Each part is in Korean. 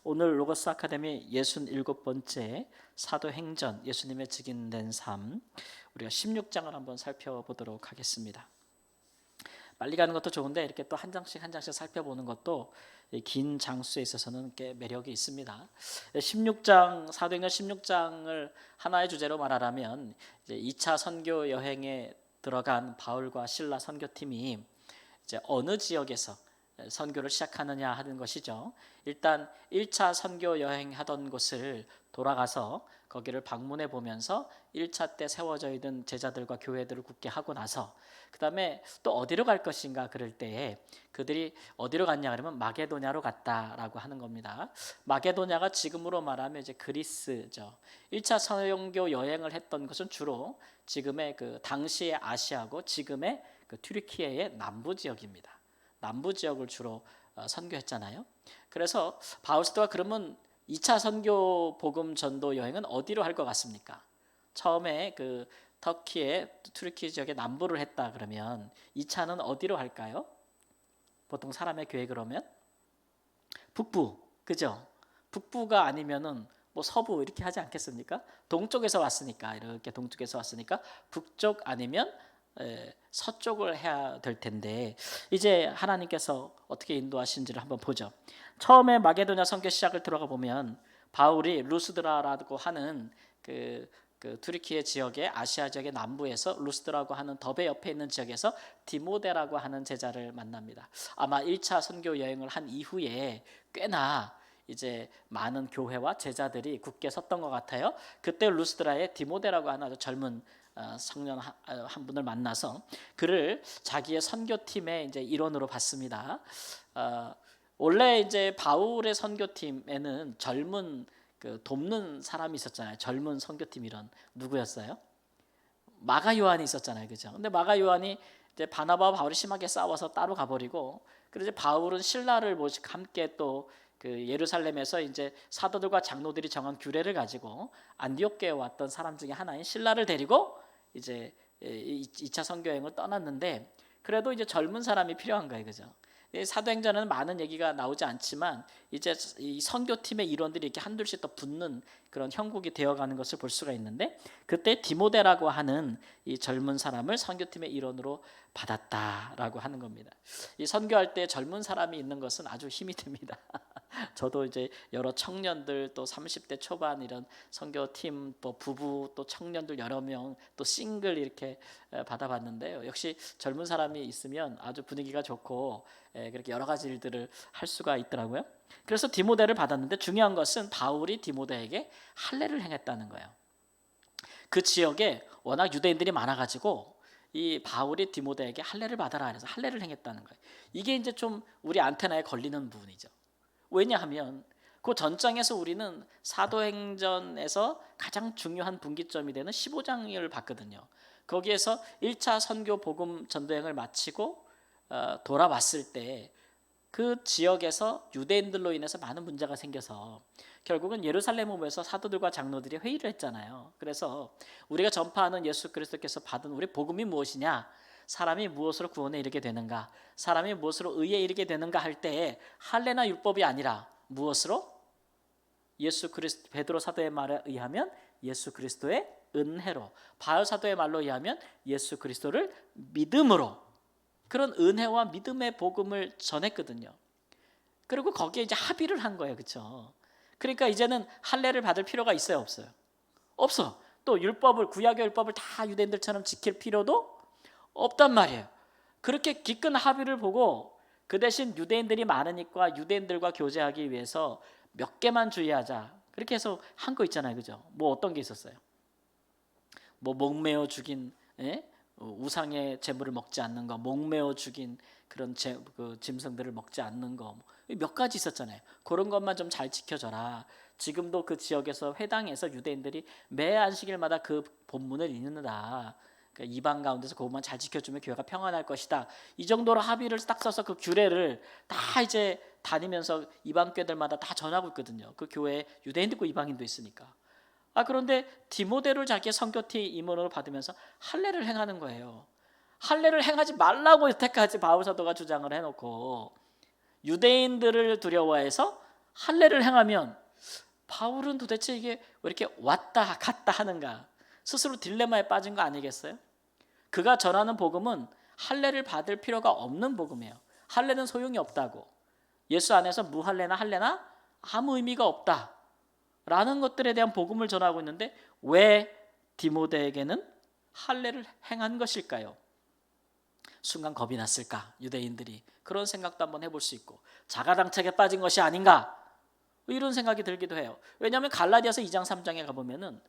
오늘 로고스 아카데미 67번째 사도행전 예수님의 직인된 삶, 우리가 16장을 한번 살펴보도록 하겠습니다. 빨리 가는 것도 좋은데 이렇게 또 한 장씩 한 장씩 살펴보는 것도 긴 장수에 있어서는 꽤 매력이 있습니다. 16장, 사도행전 16장을 하나의 주제로 말하라면 이제 2차 선교 여행에 들어간 바울과 실라 선교팀이 이제 어느 지역에서 선교를 시작하느냐 하는 것이죠. 일단 1차 선교 여행하던 곳을 돌아가서 거기를 방문해 보면서 1차 때 세워져 있는 제자들과 교회들을 굳게 하고 나서 그 다음에 또 어디로 갈 것인가 그럴 때에 그들이 어디로 갔냐 그러면 마게도냐로 갔다라고 하는 겁니다. 마게도냐가 지금으로 말하면 이제 그리스죠. 1차 선교 여행을 했던 것은 주로 지금의 그 당시의 아시아고 지금의 그 튀르키예의 남부 지역입니다. 남부 지역을 주로 선교했잖아요. 그래서 바울 사도가 그러면 2차 선교 복음 전도 여행은 어디로 할 것 같습니까? 처음에 그 터키의 튀르키 지역의 남부를 했다 그러면 2차는 어디로 할까요? 보통 사람의 계획으로면 북부, 그죠? 북부가 아니면은 뭐 서부 이렇게 하지 않겠습니까? 동쪽에서 왔으니까 이렇게 동쪽에서 왔으니까 북쪽 아니면 서쪽을 해야 될 텐데 이제 하나님께서 어떻게 인도하신지를 한번 보죠. 처음에 마게도냐 선교 시작을 들어가 보면 바울이 루스드라라고 하는 그 투르키예 지역의 아시아 지역의 남부에서 루스드라고 하는 더베 옆에 있는 지역에서 디모데라고 하는 제자를 만납니다. 아마 1차 선교 여행을 한 이후에 꽤나 이제 많은 교회와 제자들이 굳게 섰던 것 같아요. 그때 루스드라에 디모데라고 하는 아주 젊은 청년 한 분을 만나서 그를 자기의 선교팀의 이제 일원으로 봤습니다. 원래 이제 바울의 선교팀에는 젊은 그 돕는 사람이 있었잖아요. 젊은 선교팀 일원 누구였어요? 마가 요한이 있었잖아요, 그죠? 근데 마가 요한이 이제 바나바와 바울이 심하게 싸워서 따로 가버리고, 그래서 바울은 신라를 모시고 함께 또 그 예루살렘에서 이제 사도들과 장로들이 정한 규례를 가지고 안디옥교에 왔던 사람 중에 하나인 신라를 데리고 이제 2차 선교여행을 떠났는데 그래도 이제 젊은 사람이 필요한 거예요, 그죠? 사도행전에는 많은 얘기가 나오지 않지만 이제 이 선교팀의 일원들이 이렇게 한둘씩 더 붙는 그런 형국이 되어가는 것을 볼 수가 있는데 그때 디모데라고 하는 이 젊은 사람을 선교팀의 일원으로 받았다라고 하는 겁니다. 이 선교할 때 젊은 사람이 있는 것은 아주 힘이 됩니다. 저도 이제 여러 청년들 또 30대 초반 이런 선교팀 또 부부 또 청년들 여러 명 또 싱글 이렇게 받아봤는데요. 역시 젊은 사람이 있으면 아주 분위기가 좋고 그렇게 여러 가지 일들을 할 수가 있더라고요. 그래서 디모데를 받았는데 중요한 것은 바울이 디모데에게 할례를 행했다는 거예요. 그 지역에 워낙 유대인들이 많아가지고 이 바울이 디모데에게 할례를 받아라 해서 할례를 행했다는 거예요. 이게 이제 좀 우리 안테나에 걸리는 부분이죠. 왜냐하면 그 전장에서 우리는 사도행전에서 가장 중요한 분기점이 되는 15장을 봤거든요. 거기에서 1차 선교 복음 전도행을 마치고 돌아왔을 때 그 지역에서 유대인들로 인해서 많은 문제가 생겨서 결국은 예루살렘 오면서 사도들과 장로들이 회의를 했잖아요. 그래서 우리가 전파하는 예수 그리스도께서 받은 우리 복음이 무엇이냐? 사람이 무엇으로 구원에 이르게 되는가? 사람이 무엇으로 의에 이르게 되는가 할 때에 할례나 율법이 아니라 무엇으로? 예수 그리스도 베드로 사도의 말에 의하면 예수 그리스도의 은혜로, 바울 사도의 말로 의하면 예수 그리스도를 믿음으로 그런 은혜와 믿음의 복음을 전했거든요. 그리고 거기에 이제 합의를 한 거예요, 그렇죠? 그러니까 이제는 할례를 받을 필요가 있어요, 없어요? 없어. 또 율법을 구약의 율법을 다 유대인들처럼 지킬 필요도 없단 말이에요. 그렇게 기끈 합의를 보고 그 대신 유대인들이 많으니까 유대인들과 교제하기 위해서 몇 개만 주의하자. 그렇게 해서 한 거 있잖아요, 그죠? 뭐 어떤 게 있었어요? 뭐 목매어 죽인 우상의 제물을 먹지 않는 거, 목매어 죽인 그런 그 짐승들을 먹지 않는 거, 몇 가지 있었잖아요. 그런 것만 좀 잘 지켜줘라. 지금도 그 지역에서 회당에서 유대인들이 매 안식일마다 그 본문을 읽는다. 그러니까 이방 가운데서 그것만 잘 지켜주면 교회가 평안할 것이다. 이 정도로 합의를 딱 써서 그 규례를 다 이제 다니면서 이방 교회들마다 다 전하고 있거든요. 그 교회에 유대인도 있고 이방인도 있으니까. 그런데 디모데를 자기의 선교팀 임원으로 받으면서 할례를 행하는 거예요. 할례를 행하지 말라고 여태까지 바울 사도가 주장을 해놓고 유대인들을 두려워해서 할례를 행하면 바울은 도대체 이게 왜 이렇게 왔다 갔다 하는가? 스스로 딜레마에 빠진 거 아니겠어요? 그가 전하는 복음은 할례를 받을 필요가 없는 복음이에요. 할례는 소용이 없다고. 예수 안에서 무할례나 할례나 아무 의미가 없다라는 것들에 대한 복음을 전하고 있는데 왜 디모데에게는 할례를 행한 것일까요? 순간 겁이 났을까? 유대인들이 그런 생각도 한번 해볼 수 있고 자가당착에 빠진 것이 아닌가? 이런 생각이 들기도 해요. 왜냐하면 갈라디아서 2장 3장에 가보면은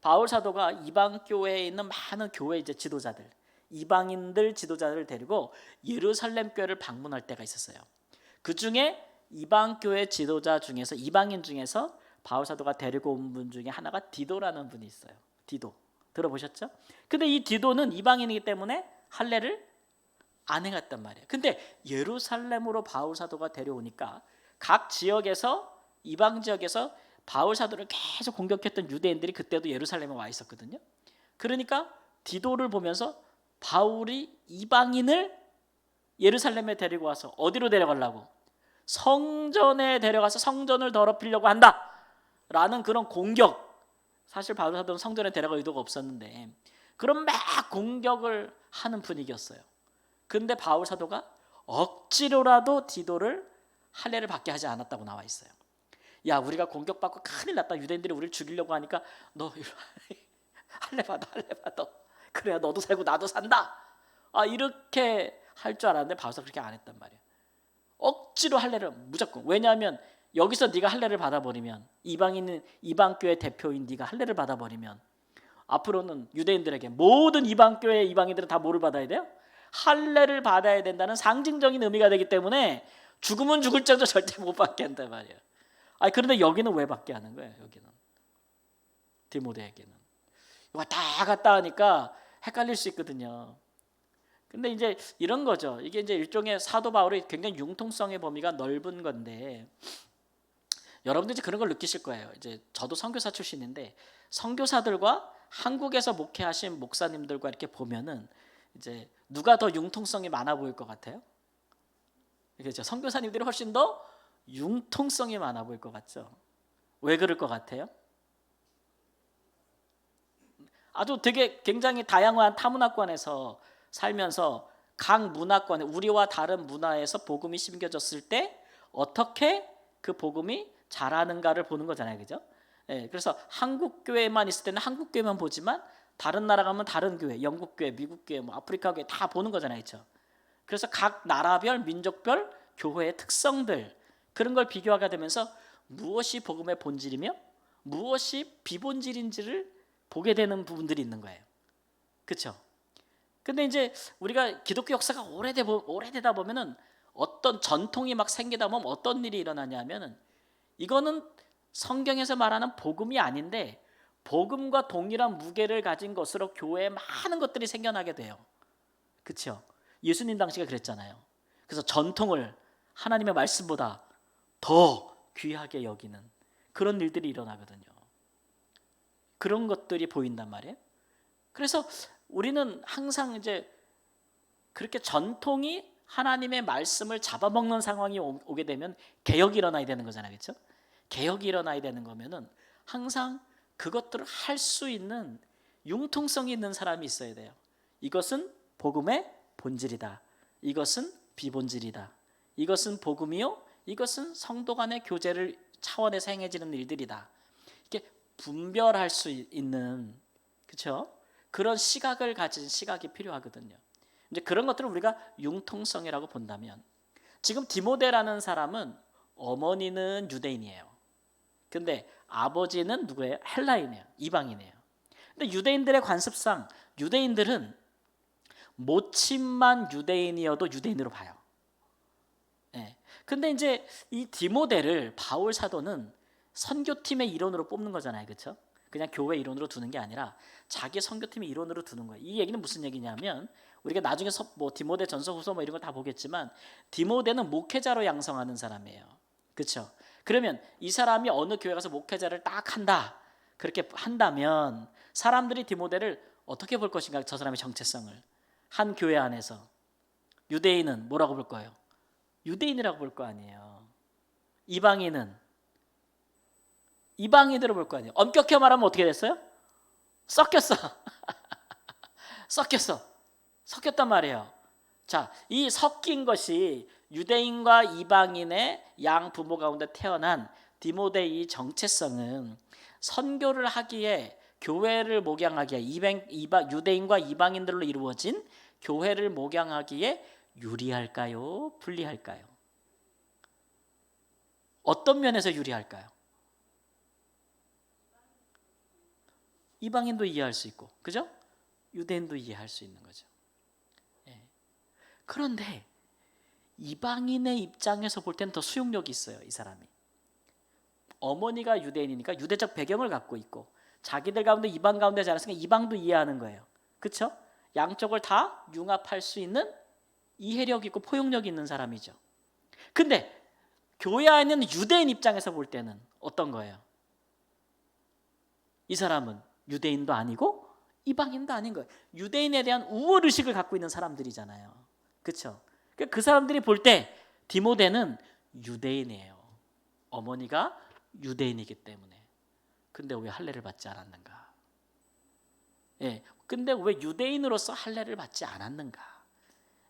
바울 사도가 이방 교회에 있는 많은 교회 이제 지도자들, 이방인들 지도자들을 데리고 예루살렘 교회를 방문할 때가 있었어요. 그 중에 이방 교회 지도자 중에서 이방인 중에서 바울 사도가 데리고 온 분 중에 하나가 디도라는 분이 있어요. 디도 들어보셨죠? 근데 이 디도는 이방인이기 때문에 할례를 안 행했단 말이에요. 근데 예루살렘으로 바울 사도가 데려오니까 각 지역에서 이방 지역에서 바울 사도를 계속 공격했던 유대인들이 그때도 예루살렘에 와 있었거든요. 그러니까 디도를 보면서 바울이 이방인을 예루살렘에 데리고 와서 어디로 데려가려고? 성전에 데려가서 성전을 더럽히려고 한다라는 그런 공격. 사실 바울 사도는 성전에 데려갈 의도가 없었는데 그런 막 공격을 하는 분위기였어요. 근데 바울 사도가 억지로라도 디도를 할례를 받게 하지 않았다고 나와 있어요. 야, 우리가 공격받고 큰일 났다. 유대인들이 우리를 죽이려고 하니까 너 할례 받아, 할례 받아. 그래야 너도 살고 나도 산다. 이렇게 할 줄 알았는데 바울 사도가 그렇게 안 했단 말이에요. 억지로 할례를 무조건. 왜냐하면 여기서 네가 할례를 받아버리면 이방 교회 대표인 네가 할례를 받아버리면 앞으로는 유대인들에게 모든 이방 교회 이방인들은 다 뭐를 받아야 돼요? 할례를 받아야 된다는 상징적인 의미가 되기 때문에 죽으면 죽을 정도 절대 못 받게 한단 말이에요. 그런데 여기는 왜 받게 하는 거예요? 여기는 디모데에게는 왔다 갔다 하니까 헷갈릴 수 있거든요. 근데 이제 이런 거죠. 이게 이제 일종의 사도 바울의 굉장히 융통성의 범위가 넓은 건데 여러분들 이제 그런 걸 느끼실 거예요. 이제 저도 선교사 출신인데 선교사들과 한국에서 목회하신 목사님들과 이렇게 보면은 이제 누가 더 융통성이 많아 보일 것 같아요? 그렇죠. 선교사님들이 훨씬 더 융통성이 많아 보일 것 같죠. 왜 그럴 것 같아요? 아주 되게 굉장히 다양한 타문화권에서 살면서 각 문화권에 우리와 다른 문화에서 복음이 심겨졌을 때 어떻게 그 복음이 자라는가를 보는 거잖아요, 그죠? 그래서 한국 교회만 있을 때는 한국 교회만 보지만 다른 나라 가면 다른 교회, 영국 교회, 미국 교회, 아프리카 교회 다 보는 거잖아요, 그렇죠? 그래서 각 나라별, 민족별 교회의 특성들 그런 걸 비교하게 되면서 무엇이 복음의 본질이며 무엇이 비본질인지를 보게 되는 부분들이 있는 거예요, 그렇죠? 근데 이제 우리가 기독교 역사가 오래되다 보면은 어떤 전통이 막 생기다 보면 어떤 일이 일어나냐면은 이거는 성경에서 말하는 복음이 아닌데 복음과 동일한 무게를 가진 것으로 교회에 많은 것들이 생겨나게 돼요. 그렇죠? 예수님 당시가 그랬잖아요. 그래서 전통을 하나님의 말씀보다 더 귀하게 여기는 그런 일들이 일어나거든요. 그런 것들이 보인단 말이에요. 그래서 우리는 항상 이제 그렇게 전통이 하나님의 말씀을 잡아먹는 상황이 오게 되면 개혁이 일어나야 되는 거잖아요, 그렇죠? 개혁이 일어나야 되는 거면은 항상 그것들을 할 수 있는 융통성이 있는 사람이 있어야 돼요. 이것은 복음의 본질이다. 이것은 비본질이다. 이것은 복음이요. 이것은 성도 간의 교제를 차원에서 행해지는 일들이다. 이게 분별할 수 있는, 그렇죠? 그런 시각을 가진 시각이 필요하거든요. 이제 그런 것들을 우리가 융통성이라고 본다면 지금 디모데라는 사람은 어머니는 유대인이에요. 근데 아버지는 누구예요? 헬라인이에요. 이방인이에요. 근데 유대인들의 관습상 유대인들은 모친만 유대인이어도 유대인으로 봐요. 근데 이제 이 디모데를 바울 사도는 선교팀의 일원으로 뽑는 거잖아요, 그렇죠? 그냥 교회 일원으로 두는 게 아니라 자기 선교팀의 일원으로 두는 거예요. 이 얘기는 무슨 얘기냐면 우리가 나중에 디모데 전서 후서 이런 거 다 보겠지만 디모데는 목회자로 양성하는 사람이에요, 그렇죠? 그러면 이 사람이 어느 교회 가서 목회자를 딱 한다 그렇게 한다면 사람들이 디모데를 어떻게 볼 것인가? 저 사람의 정체성을 한 교회 안에서 유대인은 뭐라고 볼 거예요? 유대인이라고 볼 거 아니에요. 이방인은 이방인들을 볼 거 아니에요. 엄격히 말하면 어떻게 됐어요? 섞였어. 섞였단 말이에요. 자, 이 섞인 것이 유대인과 이방인의 양 부모 가운데 태어난 디모데의 정체성은 선교를 하기에, 교회를 목양하기에, 유대인과 이방인들로 이루어진 교회를 목양하기에 유리할까요? 불리할까요? 어떤 면에서 유리할까요? 이방인도 이해할 수 있고, 그죠? 유대인도 이해할 수 있는 거죠. 예. 그런데 이방인의 입장에서 볼 때는 더 수용력이 있어요, 이 사람이. 어머니가 유대인이니까 유대적 배경을 갖고 있고, 자기들 가운데 이방 가운데 자랐으니까 이방도 이해하는 거예요. 그렇죠? 양쪽을 다 융합할 수 있는 이해력 있고 포용력 있는 사람이죠. 근데 교회 안에 있는 유대인 입장에서 볼 때는 어떤 거예요? 이 사람은 유대인도 아니고 이방인도 아닌 거예요. 유대인에 대한 우월의식을 갖고 있는 사람들이잖아요. 그렇죠? 그 사람들이 볼 때 디모데는 유대인이에요. 어머니가 유대인이기 때문에. 근데 왜 할례를 받지 않았는가? 예, 근데 왜 유대인으로서 할례를 받지 않았는가?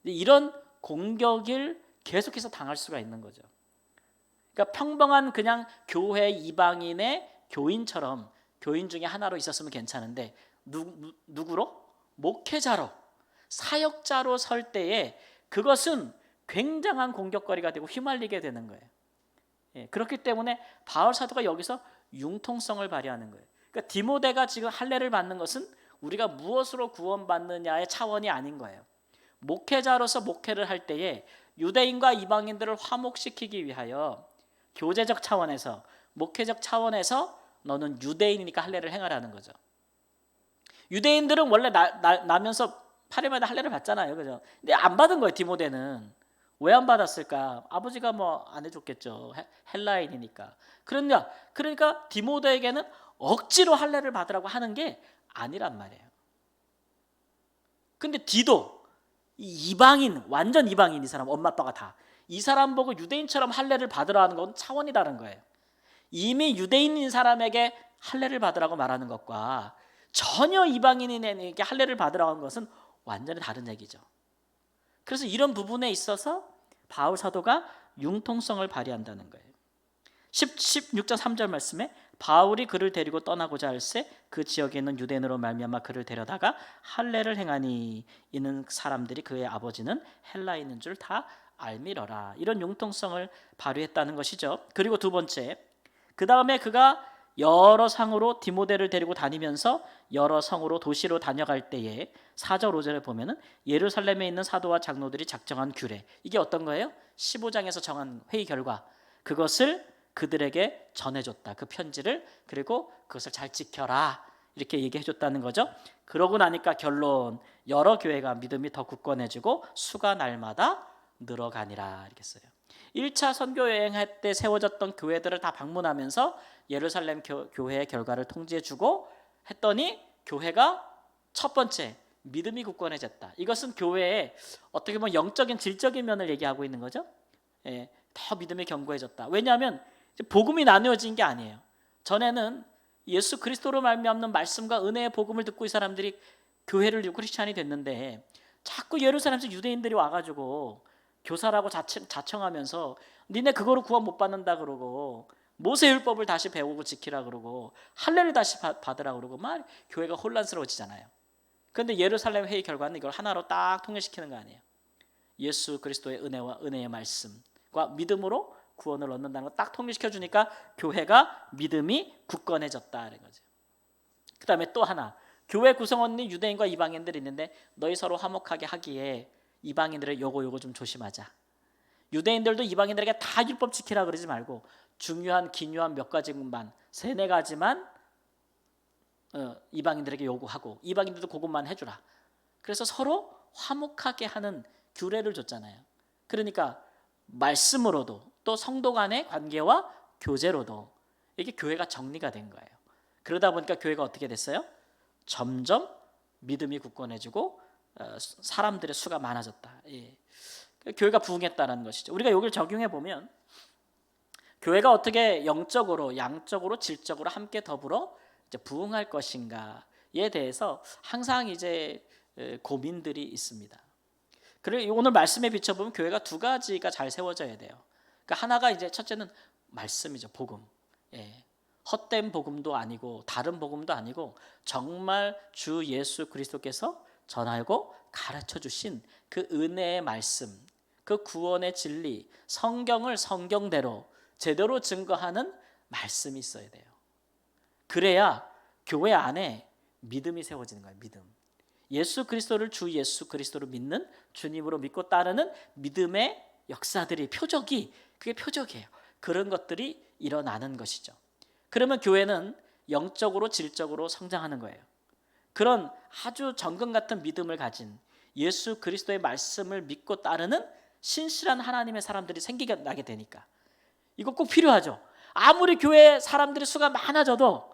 이런 공격을 계속해서 당할 수가 있는 거죠. 그러니까 평범한 그냥 교회 이방인의 교인처럼, 교인 중에 하나로 있었으면 괜찮은데 누구로? 목회자로, 사역자로 설 때에 그것은 굉장한 공격거리가 되고 휘말리게 되는 거예요. 예, 그렇기 때문에 바울 사도가 여기서 융통성을 발휘하는 거예요. 그러니까 디모데가 지금 할례를 받는 것은 우리가 무엇으로 구원받느냐의 차원이 아닌 거예요. 목회자로서 목회를 할 때에 유대인과 이방인들을 화목시키기 위하여 교제적 차원에서, 목회적 차원에서 너는 유대인이니까 할례를 행하라는 거죠. 유대인들은 원래 나면서 8일마다 할례를 받잖아요, 그죠? 근데 안 받은 거예요, 디모데는. 왜 안 받았을까? 아버지가 뭐 안 해줬겠죠. 헬라인이니까. 그러니까 디모데에게는 억지로 할례를 받으라고 하는 게 아니란 말이에요. 근데 디도 이방인, 완전 이방인, 이 사람 엄마 아빠가 다 이 사람 보고 유대인처럼 할례를 받으라 하는 건 차원이 다른 거예요. 이미 유대인인 사람에게 할례를 받으라고 말하는 것과 전혀 이방인에게 할례를 받으라고 하는 것은 완전히 다른 얘기죠. 그래서 이런 부분에 있어서 바울 사도가 융통성을 발휘한다는 거예요. 16장 3절 말씀에 바울이 그를 데리고 떠나고자 할새 그 지역에 있는 유대인으로 말미암아 그를 데려다가 할례를 행하니 이는 사람들이 그의 아버지는 헬라인인 줄 다 알미러라. 이런 융통성을 발휘했다는 것이죠. 그리고 두 번째, 그 다음에 그가 여러 상으로 디모데를 데리고 다니면서 여러 성으로 도시로 다녀갈 때에 4절 5절에 보면은 예루살렘에 있는 사도와 장로들이 작정한 규례, 이게 어떤 거예요? 15장에서 정한 회의 결과, 그것을 그들에게 전해줬다. 그 편지를. 그리고 그것을 잘 지켜라, 이렇게 얘기해줬다는 거죠. 그러고 나니까 결론, 여러 교회가 믿음이 더 굳건해지고 수가 날마다 늘어가니라, 이렇게 써요. 1차 선교 여행할 때 세워졌던 교회들을 다 방문하면서 예루살렘 교회의 결과를 통지해주고 했더니 교회가 첫 번째 믿음이 굳건해졌다. 이것은 교회의 어떻게 보면 영적인 질적인 면을 얘기하고 있는 거죠. 예, 더 믿음이 견고해졌다. 왜냐하면 복음이 나누어진 게 아니에요. 전에는 예수 그리스도로 말미암는 말씀과 은혜의 복음을 듣고 이 사람들이 교회를 이루고 크리스찬이 됐는데 자꾸 예루살렘에서 유대인들이 와가지고 교사라고 자청하면서 니네 그거로 구원 못 받는다 그러고 모세율법을 다시 배우고 지키라 그러고 할례를 다시 받으라 그러고 막 교회가 혼란스러워지잖아요. 그런데 예루살렘 회의 결과는 이걸 하나로 딱 통일시키는 거 아니에요. 예수 그리스도의 은혜와 은혜의 말씀과 믿음으로 구원을 얻는다는 걸 딱 통일시켜 주니까 교회가 믿음이 굳건해졌다는 거죠. 그 다음에 또 하나, 교회 구성원이 유대인과 이방인들이 있는데 너희 서로 화목하게 하기에 이방인들의 요거 좀 조심하자. 유대인들도 이방인들에게 다 율법 지키라 그러지 말고 중요한 기묘한 몇 가지만, 3-4가지만 이방인들에게 요구하고 이방인들도 그것만 해주라. 그래서 서로 화목하게 하는 규례를 줬잖아요. 그러니까 말씀으로도 또 성도 간의 관계와 교제로도 이게 교회가 정리가 된 거예요. 그러다 보니까 교회가 어떻게 됐어요? 점점 믿음이 굳건해지고 사람들의 수가 많아졌다. 예. 교회가 부흥했다는 것이죠. 우리가 여기를 적용해 보면 교회가 어떻게 영적으로, 양적으로, 질적으로 함께 더불어 이제 부흥할 것인가에 대해서 항상 이제 고민들이 있습니다. 그리고 오늘 말씀에 비춰보면 교회가 두 가지가 잘 세워져야 돼요. 그러니까 하나가 이제 첫째는 말씀이죠, 복음. 예. 헛된 복음도 아니고 다른 복음도 아니고 정말 주 예수 그리스도께서 전하고 가르쳐 주신 그 은혜의 말씀, 그 구원의 진리, 성경을 성경대로 제대로 증거하는 말씀이 있어야 돼요. 그래야 교회 안에 믿음이 세워지는 거예요. 믿음. 예수 그리스도를 주 예수 그리스도로 믿는, 주님으로 믿고 따르는 믿음의 역사들이, 표적이, 그게 표적이에요. 그런 것들이 일어나는 것이죠. 그러면 교회는 영적으로 질적으로 성장하는 거예요. 그런 아주 정금 같은 믿음을 가진 예수 그리스도의 말씀을 믿고 따르는 신실한 하나님의 사람들이 생기게 되니까 이거 꼭 필요하죠. 아무리 교회 사람들의 수가 많아져도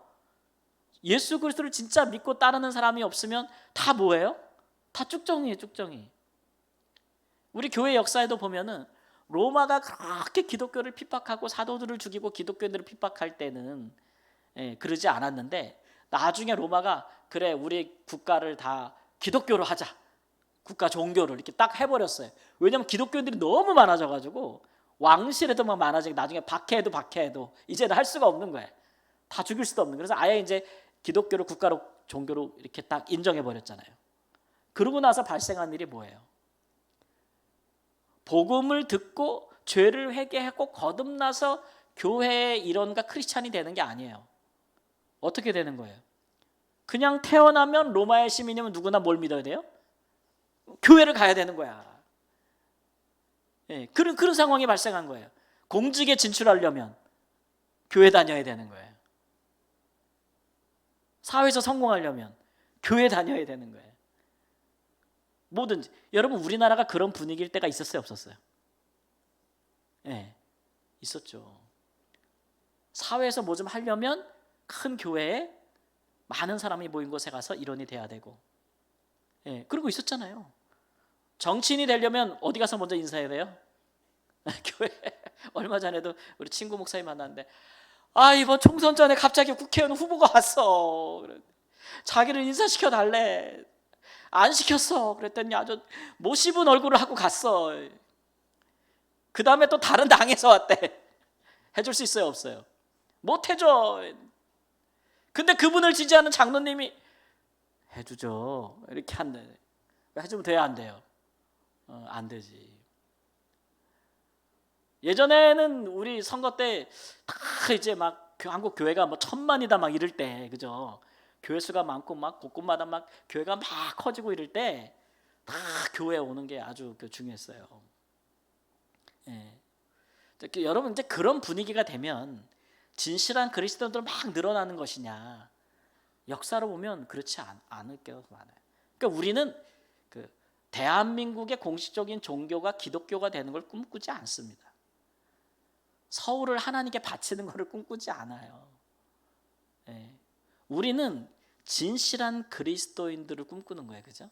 예수 그리스도를 진짜 믿고 따르는 사람이 없으면 다 뭐예요? 다 쭉정이에요, 쭉정이. 우리 교회 역사에도 보면은 로마가 그렇게 기독교를 핍박하고 사도들을 죽이고 기독교인들을 핍박할 때는 그러지 않았는데, 나중에 로마가 그래 우리 국가를 다 기독교로 하자, 국가 종교를 이렇게 딱 해버렸어요. 왜냐하면 기독교인들이 너무 많아져가지고 왕실에도 막 많아지고 나중에 박해해도 이제는 할 수가 없는 거예요. 다 죽일 수도 없는. 그래서 아예 이제 기독교를 국가로 종교로 이렇게 딱 인정해 버렸잖아요. 그러고 나서 발생한 일이 뭐예요? 복음을 듣고 죄를 회개하고 거듭나서 교회의 일원과 크리스찬이 되는 게 아니에요. 어떻게 되는 거예요? 그냥 태어나면 로마의 시민이면 누구나 뭘 믿어야 돼요? 교회를 가야 되는 거야. 그런 상황이 발생한 거예요. 공직에 진출하려면 교회 다녀야 되는 거예요. 사회에서 성공하려면 교회 다녀야 되는 거예요. 뭐든지. 여러분, 우리나라가 그런 분위기일 때가 있었어요, 없었어요? 있었죠. 사회에서 뭐 좀 하려면 큰 교회에 많은 사람이 모인 곳에 가서 일원이 돼야 되고, 그러고 있었잖아요. 정치인이 되려면 어디 가서 먼저 인사해야 돼요? 교회. 얼마 전에도 우리 친구 목사님 만났는데, 이번 총선 전에 갑자기 국회의원 후보가 왔어. 자기를 인사시켜 달래. 안 시켰어. 그랬더니 아주 못 씹은 얼굴을 하고 갔어. 그 다음에 또 다른 당에서 왔대. 해줄 수 있어요, 없어요? 못 해줘. 근데 그분을 지지하는 장로님이 해주죠. 이렇게 한대. 해주면 돼야 안 돼요? 안 되지. 예전에는 우리 선거 때 다 이제 막 한국 교회가 뭐 1000만이다 막 이럴 때, 그죠? 교회 수가 많고 막 곳곳마다 막 교회가 막 커지고 이럴 때 다 교회에 오는 게 아주 중요했어요. 여러분, 이제 그런 분위기가 되면 진실한 그리스도인들 막 늘어나는 것이냐? 역사로 보면 그렇지 않을 게 많아요. 그러니까 우리는 대한민국의 공식적인 종교가 기독교가 되는 걸 꿈꾸지 않습니다. 서울을 하나님께 바치는 것을 꿈꾸지 않아요. 우리는 진실한 그리스도인들을 꿈꾸는 거예요, 그죠?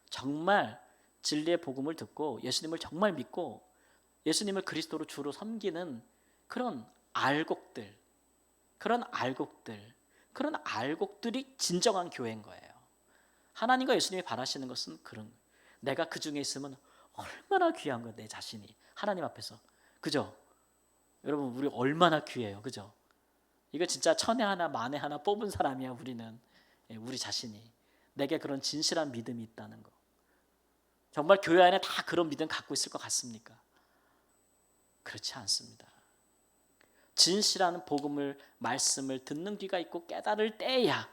정말 진리의 복음을 듣고 예수님을 정말 믿고 예수님을 그리스도로 주로 섬기는 그런 알곡들, 그런 알곡들이 진정한 교회인 거예요. 하나님과 예수님이 바라시는 것은 그런 거예요. 내가 그 중에 있으면 얼마나 귀한 거예요, 내 자신이 하나님 앞에서. 그죠? 여러분, 우리 얼마나 귀해요, 그죠? 이거 진짜 천에 하나 만에 하나 뽑은 사람이야, 우리는. 우리 자신이. 내게 그런 진실한 믿음이 있다는 거. 정말 교회 안에 다 그런 믿음 갖고 있을 것 같습니까? 그렇지 않습니다. 진실한 복음을, 말씀을 듣는 귀가 있고 깨달을 때야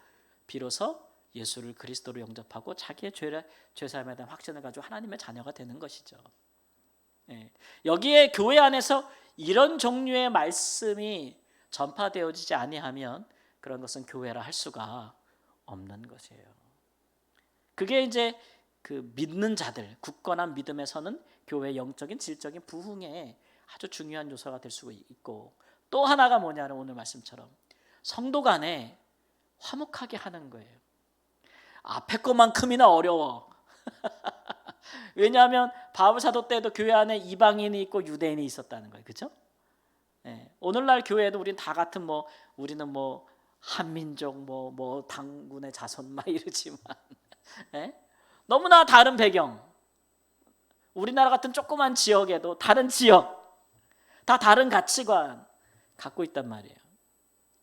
비로소 예수를 그리스도로 영접하고 자기의 죄사함에 대한 확신을 가지고 하나님의 자녀가 되는 것이죠. 여기에 교회 안에서 이런 종류의 말씀이 전파되어지지 아니하면 그런 것은 교회라 할 수가 없는 것이에요. 그게 이제 그 믿는 자들, 굳건한 믿음에 서는 교회의 영적인 질적인 부흥에 아주 중요한 요소가 될 수 있고, 또 하나가 뭐냐면 오늘 말씀처럼 성도 간에 화목하게 하는 거예요. 앞에 것만큼이나 어려워. 왜냐하면 바울 사도 때도 교회 안에 이방인이 있고 유대인이 있었다는 거예요, 그렇죠? 오늘날 교회에도 우린 다 같은 우리는 한민족 당군의 자손 막 이러지만 예? 너무나 다른 배경. 우리나라 같은 조그만 지역에도 다른 지역, 다 다른 가치관 갖고 있단 말이에요.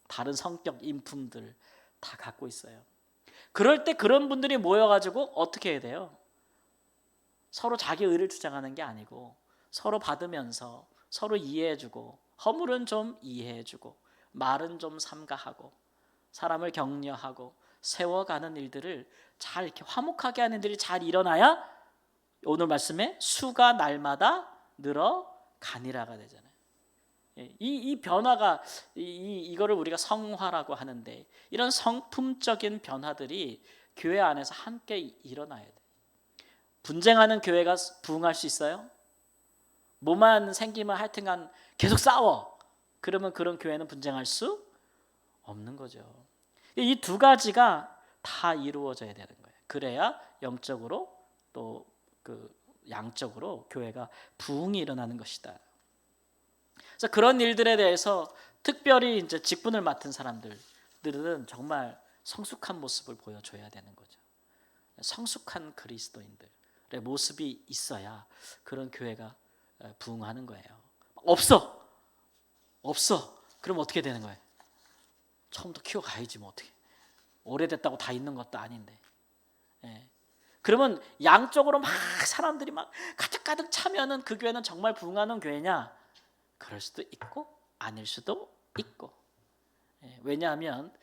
다른 성격, 인품들 다 갖고 있어요. 그럴 때 그런 분들이 모여가지고 어떻게 해야 돼요? 서로 자기 의를 주장하는 게 아니고 서로 받으면서 서로 이해해주고, 허물은 좀 이해해주고, 말은 좀 삼가하고, 사람을 격려하고 세워가는 일들을 잘 이렇게 화목하게 하는 일이 잘 일어나야 오늘 말씀에 수가 날마다 늘어가니라가 되잖아요. 이 변화가 이거를 우리가 성화라고 하는데, 이런 성품적인 변화들이 교회 안에서 함께 일어나야 돼. 분쟁하는 교회가 부흥할 수 있어요? 뭐만 생기면 하여튼간 계속 싸워. 그러면 그런 교회는 분쟁할 수 없는 거죠. 이 두 가지가 다 이루어져야 되는 거예요. 그래야 영적으로 또 그 양적으로 교회가 부흥이 일어나는 것이다. 그래서 그런 일들에 대해서 특별히 이제 직분을 맡은 사람들은 정말 성숙한 모습을 보여줘야 되는 거죠. 성숙한 그리스도인들의 모습이 있어야 그런 교회가 부흥하는 거예요. 없어. 그럼 어떻게 되는 거예요? 처음부터 키워가야지 뭐 어떻게. 오래됐다고 다 있는 것도 아닌데. 예. 그러면 양쪽으로 막 사람들이 막 가득가득 차면은 그 교회는 정말 부흥하는 교회냐? 그럴 수도 있고 아닐 수도 있고. 예. 왜냐하면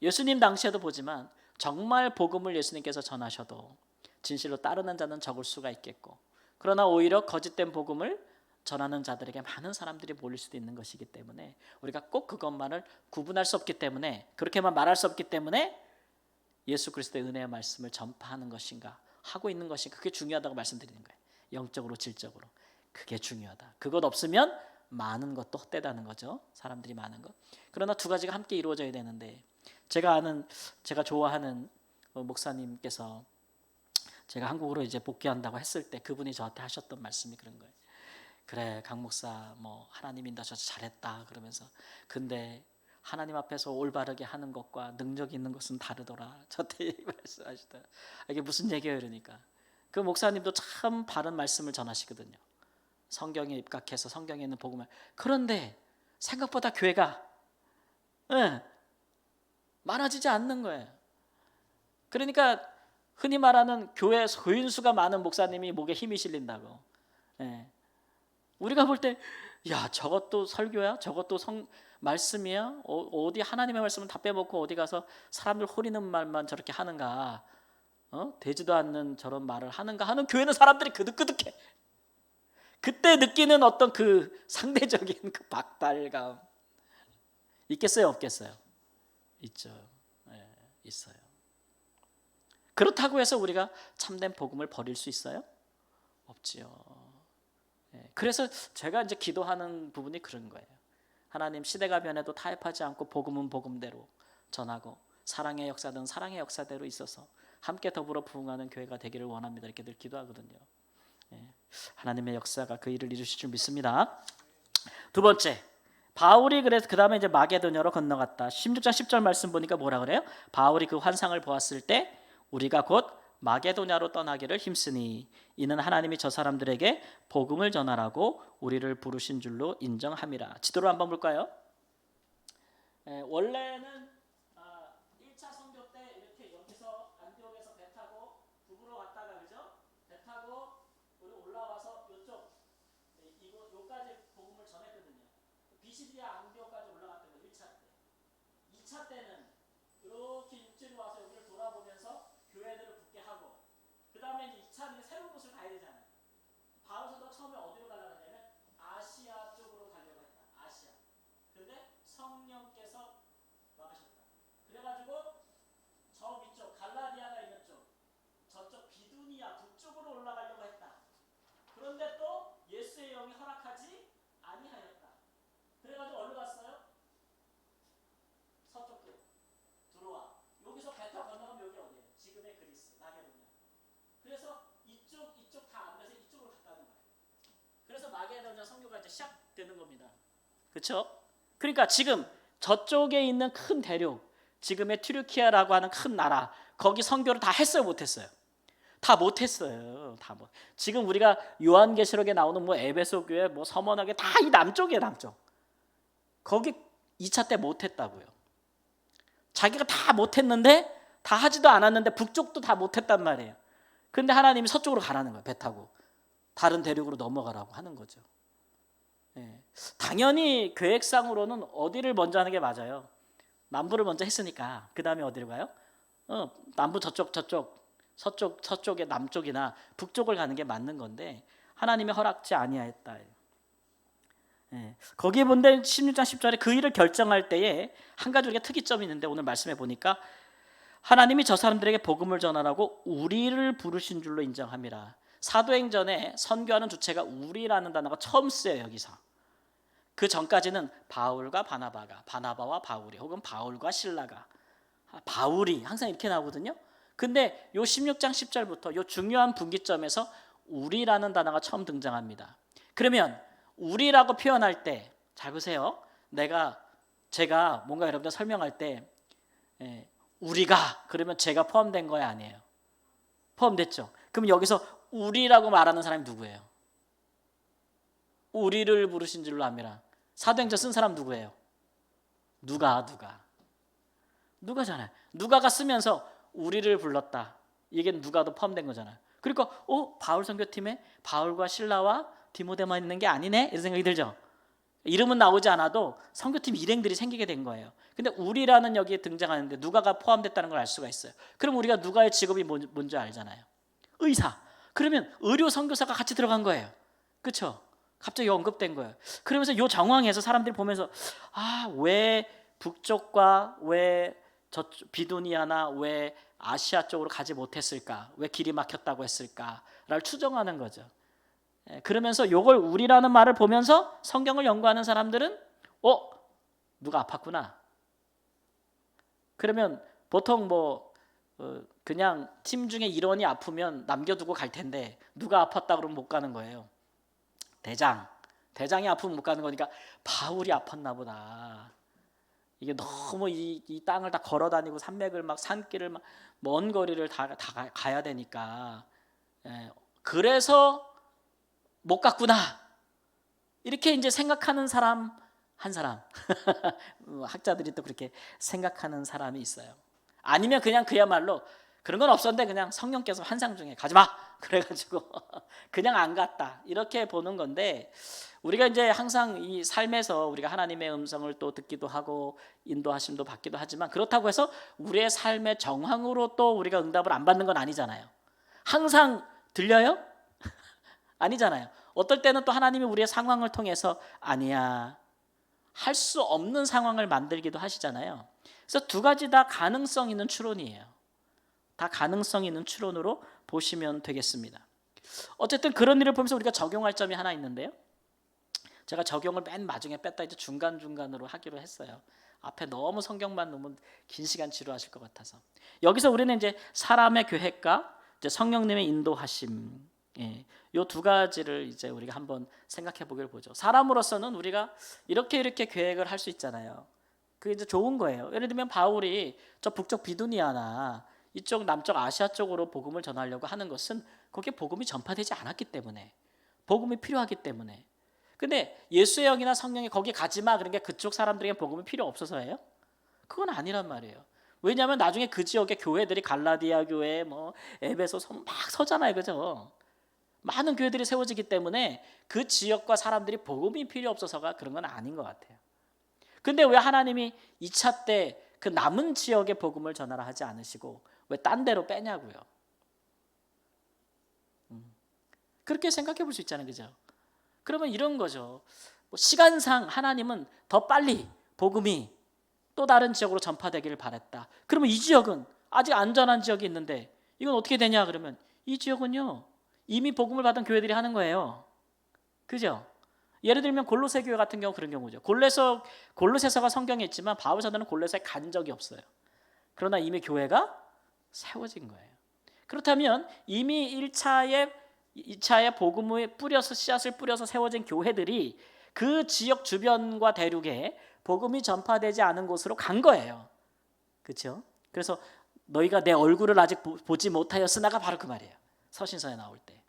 예수님 당시에도 보지만 정말 복음을 예수님께서 전하셔도 진실로 따르는 자는 적을 수가 있겠고, 그러나 오히려 거짓된 복음을 전하는 자들에게 많은 사람들이 몰릴 수도 있는 것이기 때문에 우리가 꼭 그것만을 구분할 수 없기 때문에, 그렇게만 말할 수 없기 때문에 예수 그리스도의 은혜의 말씀을 전파하는 것인가 하고 있는 것이 그게 중요하다고 말씀드리는 거예요. 영적으로 질적으로 그게 중요하다. 그것 없으면 많은 것도 헛되다는 거죠. 사람들이 많은 것. 그러나 두 가지가 함께 이루어져야 되는데, 제가 좋아하는 목사님께서 제가 한국으로 이제 복귀한다고 했을 때 그분이 저한테 하셨던 말씀이 그런 거예요. 그래, 강 목사 하나님 인도하셔서 잘했다 그러면서, 근데 하나님 앞에서 올바르게 하는 것과 능력이 있는 것은 다르더라. 저한테 말씀하시더라. 이게 무슨 얘기예요? 이러니까 그 목사님도 참 바른 말씀을 전하시거든요. 성경에 입각해서 성경에 있는 복음을. 그런데 생각보다 교회가 많아지지 않는 거예요. 그러니까 흔히 말하는 교회 소인수가 많은 목사님이 목에 힘이 실린다고. 우리가 볼 때 야, 저것도 설교야? 저것도 말씀이야? 어디 하나님의 말씀은 다 빼먹고 어디 가서 사람들 호리는 말만 저렇게 하는가? 되지도 않는 저런 말을 하는가 하는 교회는 사람들이 그득그득해. 그때 느끼는 어떤 그 상대적인 그 박달감 있겠어요? 없겠어요? 있죠. 있어요. 그렇다고 해서 우리가 참된 복음을 버릴 수 있어요? 없지요. 그래서 제가 이제 기도하는 부분이 그런 거예요. 하나님, 시대가 변해도 타협하지 않고 복음은 복음대로 전하고 사랑의 역사든 사랑의 역사대로 있어서 함께 더불어 부흥하는 교회가 되기를 원합니다. 이렇게 늘 기도하거든요. 하나님의 역사가 그 일을 이루실 줄 믿습니다. 두 번째, 바울이 그래서 그 다음에 이제 마게도냐로 건너갔다. 16장 10절 말씀 보니까 뭐라 그래요? 바울이 그 환상을 보았을 때 우리가 곧 마게도냐로 떠나기를 힘쓰니 이는 하나님이 저 사람들에게 복음을 전하라고 우리를 부르신 줄로 인정함이라. 지도를 한번 볼까요? 원래는 1차 선교 때 이렇게 여기서 안디옥에서 배 타고 북으로 갔다가, 그죠? 배 타고 우리 올라와서 이쪽 요까지 복음을 전했거든요. 비시디아 안디옥까지 올라갔던 거 1차 때. 2차 때는 이렇게 육지로 와서 여기를 돌아보면서 교회들을 붙게 하고, 그 다음에 이제 2차는 새로운 곳을 가야 되잖아요. 바울 사도가 처음에 어디로 가려고 했냐면 아시아 쪽으로 가려고 했다. 아시아. 근데 성령께서 막으셨다. 그래가지고 저 위쪽 갈라디아가 있는 쪽, 저쪽 비두니아 북쪽으로 올라가려고 했다. 그런데 또 예수의 영이 허락하지 아니하였다. 그래가지고 어디로 갔어요? 서쪽 쪽 들어와. 여기서 배 타고 건너가면 여기 어디예요? 지금의 그리스, 마게도냐. 그래서 이쪽 다 안 돼서 이쪽으로 갔다는 거예요. 그래서 마게도냐 선교가 이제 시작되는 겁니다. 그렇죠? 그러니까 지금 저쪽에 있는 큰 대륙, 지금의 튀르키아라고 하는 큰 나라, 거기 선교를 다 했어요, 못했어요? 다 못했어요. 다 못. 지금 우리가 요한계시록에 나오는 뭐 에베소 교회, 뭐 서머나게 다 이 남쪽이에요, 남쪽. 거기 2차 때 못했다고요. 자기가 다 못했는데, 다 하지도 않았는데 북쪽도 다 못했단 말이에요. 근데 하나님이 서쪽으로 가라는 거예요, 배 타고. 다른 대륙으로 넘어가라고 하는 거죠. 예. 당연히 계획상으로는 어디를 먼저 하는 게 맞아요. 남부를 먼저 했으니까 그 다음에 어디로 가요? 남부 저쪽 서쪽의 남쪽이나 북쪽을 가는 게 맞는 건데 하나님이 허락지 아니하였다. 예. 거기에 본데 16장 10절에 그 일을 결정할 때에 한 가지 우리가 특이점이 있는데 오늘 말씀해 보니까 하나님이 저 사람들에게 복음을 전하라고 우리를 부르신 줄로 인정함이라. 사도행전에 선교하는 주체가 우리라는 단어가 처음 쓰여요, 여기서. 그 전까지는 바울과 바나바가, 바나바와 바울이, 혹은 바울과 실라가, 바울이 항상 이렇게 나오거든요. 근데 요 16장 10절부터 요 중요한 분기점에서 우리라는 단어가 처음 등장합니다. 그러면 우리라고 표현할 때 잘 보세요. 제가 뭔가 여러분들 설명할 때 우리가 그러면 제가 포함된 거야, 아니에요? 포함됐죠. 그럼 여기서 우리라고 말하는 사람이 누구예요? 우리를 부르신 줄로 압니다. 사도행전 쓴 사람 누구예요? 누가잖아요. 누가가 쓰면서 우리를 불렀다. 이게 누가도 포함된 거잖아요. 그러니까 바울 선교팀에 바울과 실라와 디모데만 있는 게 아니네, 이런 생각이 들죠. 이름은 나오지 않아도 선교팀 일행들이 생기게 된 거예요. 근데 우리라는 여기에 등장하는데 누가가 포함됐다는 걸 알 수가 있어요. 그럼 우리가 누가의 직업이 뭔지 알잖아요. 의사. 그러면 의료 선교사가 같이 들어간 거예요. 그렇죠? 갑자기 언급된 거예요. 그러면서 이 정황에서 사람들이 보면서 왜 북쪽과 왜 비두니아나 왜 아시아 쪽으로 가지 못했을까? 왜 길이 막혔다고 했을까를 추정하는 거죠. 그러면서 이걸 우리라는 말을 보면서 성경을 연구하는 사람들은 누가 아팠구나. 그러면 보통 그냥 팀 중에 일원이 아프면 남겨두고 갈 텐데 누가 아팠다 그러면 못 가는 거예요. 대장이 아프면 못 가는 거니까 바울이 아팠나 보다. 이게 너무 이 땅을 다 걸어 다니고 산맥을 막 산길을 막 먼 거리를 다 가야 되니까 그래서 못 갔구나. 이렇게 이제 생각하는 사람 한 사람. 학자들이 또 그렇게 생각하는 사람이 있어요. 아니면 그냥 그야말로 그런 건 없었는데 그냥 성령께서 환상 중에 가지 마. 그래가지고 그냥 안 갔다. 이렇게 보는 건데 우리가 이제 항상 이 삶에서 우리가 하나님의 음성을 또 듣기도 하고 인도하심도 받기도 하지만 그렇다고 해서 우리의 삶의 정황으로 또 우리가 응답을 안 받는 건 아니잖아요. 항상 들려요? 아니잖아요. 어떨 때는 또 하나님이 우리의 상황을 통해서 아니야. 할 수 없는 상황을 만들기도 하시잖아요. 그래서 두 가지 다 가능성 있는 추론이에요. 다 가능성 있는 추론으로 보시면 되겠습니다. 어쨌든 그런 일을 보면서 우리가 적용할 점이 하나 있는데요. 제가 적용을 맨 마지막에 뺐다 이제 중간중간으로 하기로 했어요. 앞에 너무 성경만 놓으면 긴 시간 지루하실 것 같아서. 여기서 우리는 이제 사람의 계획과 이제 성령님의 인도하심, 이 두 가지를 이제 우리가 한번 생각해 보기를 보죠. 사람으로서는 우리가 이렇게 계획을 할 수 있잖아요. 그게 이제 좋은 거예요. 예를 들면 바울이 저 북쪽 비두니아나 이쪽 남쪽 아시아 쪽으로 복음을 전하려고 하는 것은 거기에 복음이 전파되지 않았기 때문에, 복음이 필요하기 때문에. 근데 예수의 영이나 성령이 거기 가지 마 그런 게 그쪽 사람들에게 복음이 필요 없어서예요? 그건 아니란 말이에요. 왜냐하면 나중에 그 지역의 교회들이 갈라디아 교회, 에베소 막 서잖아요, 그죠? 많은 교회들이 세워지기 때문에 그 지역과 사람들이 복음이 필요 없어서가 그런 건 아닌 것 같아요. 근데 왜 하나님이 2차 때 그 남은 지역의 복음을 전하라 하지 않으시고 왜 딴 데로 빼냐고요? 그렇게 생각해 볼 수 있잖아요, 그죠? 그러면 이런 거죠. 시간상 하나님은 더 빨리 복음이 또 다른 지역으로 전파되기를 바랬다. 그러면 이 지역은 아직 안전한 지역이 있는데 이건 어떻게 되냐 그러면 이 지역은요 이미 복음을 받은 교회들이 하는 거예요. 그죠? 예를 들면 골로새 교회 같은 경우 그런 경우죠. 골로새서가 성경에 있지만 바울 사도는 골로새에 간 적이 없어요. 그러나 이미 교회가 세워진 거예요. 그렇다면 이미 2차의 복음을 뿌려서 씨앗을 뿌려서 세워진 교회들이 그 지역 주변과 대륙에 복음이 전파되지 않은 곳으로 간 거예요. 그렇죠? 그래서 너희가 내 얼굴을 아직 보지 못하였으나가 바로 그 말이에요. 서신서에 나올 때.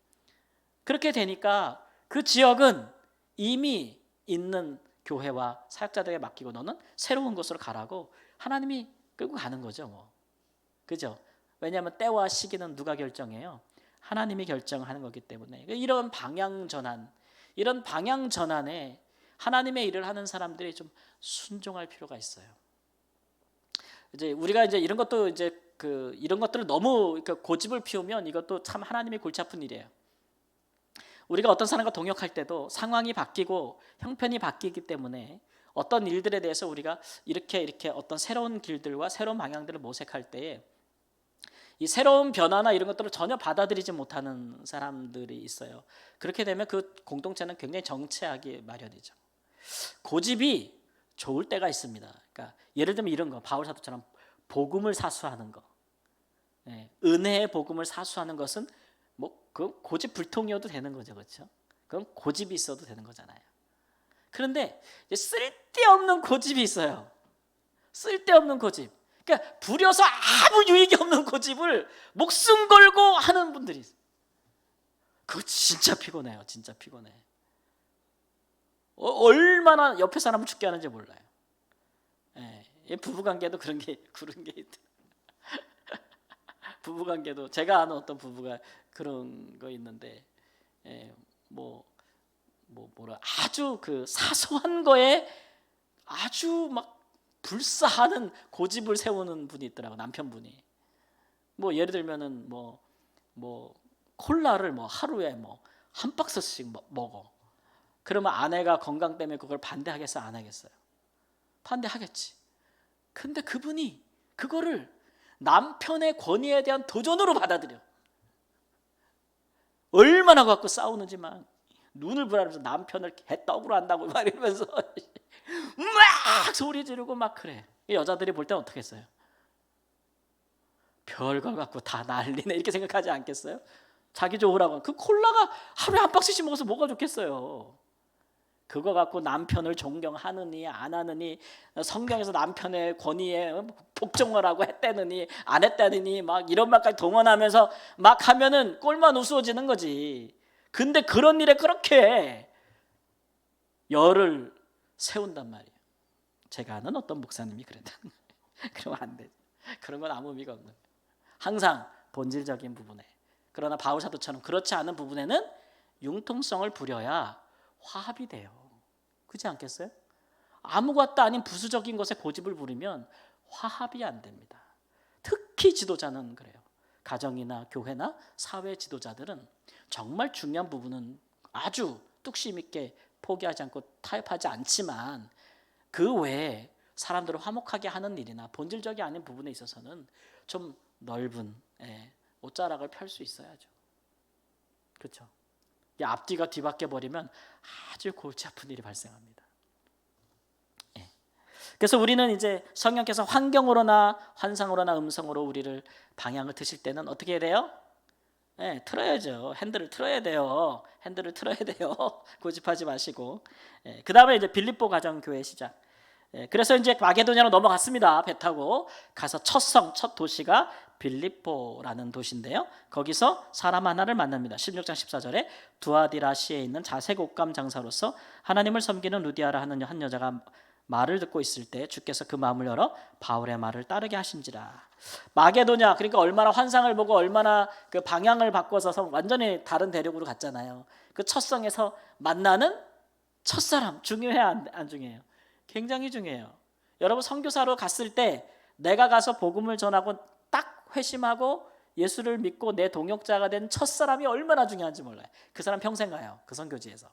그렇게 되니까 그 지역은 이미 있는 교회와 사역자들에게 맡기고 너는 새로운 곳으로 가라고 하나님이 끌고 가는 거죠. 뭐. 그죠? 왜냐하면 때와 시기는 누가 결정해요? 하나님이 결정하는 거기 때문에 이런 방향 전환에 하나님의 일을 하는 사람들이 좀 순종할 필요가 있어요. 이제 우리가 이제 이런 것도 이제 이런 것들을 너무 고집을 피우면 이것도 참 하나님의 골치 아픈 일이에요. 우리가 어떤 사람과 동역할 때도 상황이 바뀌고 형편이 바뀌기 때문에 어떤 일들에 대해서 우리가 이렇게 어떤 새로운 길들과 새로운 방향들을 모색할 때에 이 새로운 변화나 이런 것들을 전혀 받아들이지 못하는 사람들이 있어요. 그렇게 되면 그 공동체는 굉장히 정체하기 마련이죠. 고집이 좋을 때가 있습니다. 그러니까 예를 들면 이런 거, 바울 사도처럼 복음을 사수하는 거, 은혜의 복음을 사수하는 것은 뭐 그 고집 불통이어도 되는 거죠, 그렇죠? 그건 고집이 있어도 되는 거잖아요. 그런데 쓸데없는 고집이 있어요. 쓸데없는 고집. 그러니까 부려서 아무 유익이 없는 고집을 목숨 걸고 하는 분들이 있어요. 그거 진짜 피곤해요. 진짜 피곤해. 얼마나 옆에 사람을 죽게 하는지 몰라요. 부부관계도 그런 게 있대. 부부관계도 제가 아는 어떤 부부가 그런 거 있는데, 뭐라 아주 그 사소한 거에 아주 막 불사하는 고집을 세우는 분이 있더라고, 남편분이. 뭐 예를 들면은 뭐 콜라를 뭐 하루에 뭐 한 박스씩 먹어. 그러면 아내가 건강 때문에 그걸 반대하겠어요, 안 하겠어요? 반대하겠지. 근데 그분이 그거를 남편의 권위에 대한 도전으로 받아들여. 얼마나 갖고 싸우는지 막 눈을 부라면서 남편을 개떡으로 한다고 막 이러면서 막 소리 지르고 막 그래. 여자들이 볼 때는 어떻게 했어요? 별걸 갖고 다 난리네 이렇게 생각하지 않겠어요? 자기 좋으라고. 그 콜라가 하루에 한 박스씩 먹어서 뭐가 좋겠어요? 그거 갖고 남편을 존경하느니 안 하느니, 성경에서 남편의 권위에 복종하라고 했다느니 안 했다느니 막 이런 말까지 동원하면서 막 하면은 꼴만 우스워지는 거지. 근데 그런 일에 그렇게 열을 세운단 말이에요. 제가 아는 어떤 목사님이 그랬다. 그러면 안 돼. 그런 건 아무 의미가 없는 거예요. 항상 본질적인 부분에. 그러나 바울 사도처럼 그렇지 않은 부분에는 융통성을 부려야 화합이 돼요. 그렇지 않겠어요? 아무것도 아닌 부수적인 것에 고집을 부리면 화합이 안 됩니다. 특히 지도자는 그래요. 가정이나 교회나 사회 지도자들은 정말 중요한 부분은 아주 뚝심 있게 포기하지 않고 타협하지 않지만 그 외에 사람들을 화목하게 하는 일이나 본질적이 아닌 부분에 있어서는 좀 넓은 옷자락을 펼 수 있어야죠. 그렇죠? 앞뒤가 뒤바뀌어 버리면 아주 골치 아픈 일이 발생합니다. 그래서 우리는 이제 성령께서 환경으로나 환상으로나 음성으로 우리를 방향을 트실 때는 어떻게 해야 돼요? 틀어야죠. 핸들을 틀어야 돼요. 고집하지 마시고. 그 다음에 이제 빌립보 가정교회 시작. 그래서 이제 마게도냐로 넘어갔습니다. 배 타고 가서 첫 도시가 빌립보라는 도시인데요. 거기서 사람 하나를 만납니다. 16장 14절에 두아디라시에 있는 자색 옷감 장사로서 하나님을 섬기는 루디아라 하는 한 여자가 말을 듣고 있을 때 주께서 그 마음을 열어 바울의 말을 따르게 하신지라. 마게도냐, 그러니까 얼마나 환상을 보고 얼마나 그 방향을 바꿔서 완전히 다른 대륙으로 갔잖아요. 그 첫 성에서 만나는 첫사람 중요해요, 안 중요해요? 굉장히 중요해요. 여러분 선교사로 갔을 때 내가 가서 복음을 전하고 딱 회심하고 예수를 믿고 내 동역자가 된 첫사람이 얼마나 중요한지 몰라요. 그 사람 평생 가요, 그 선교지에서.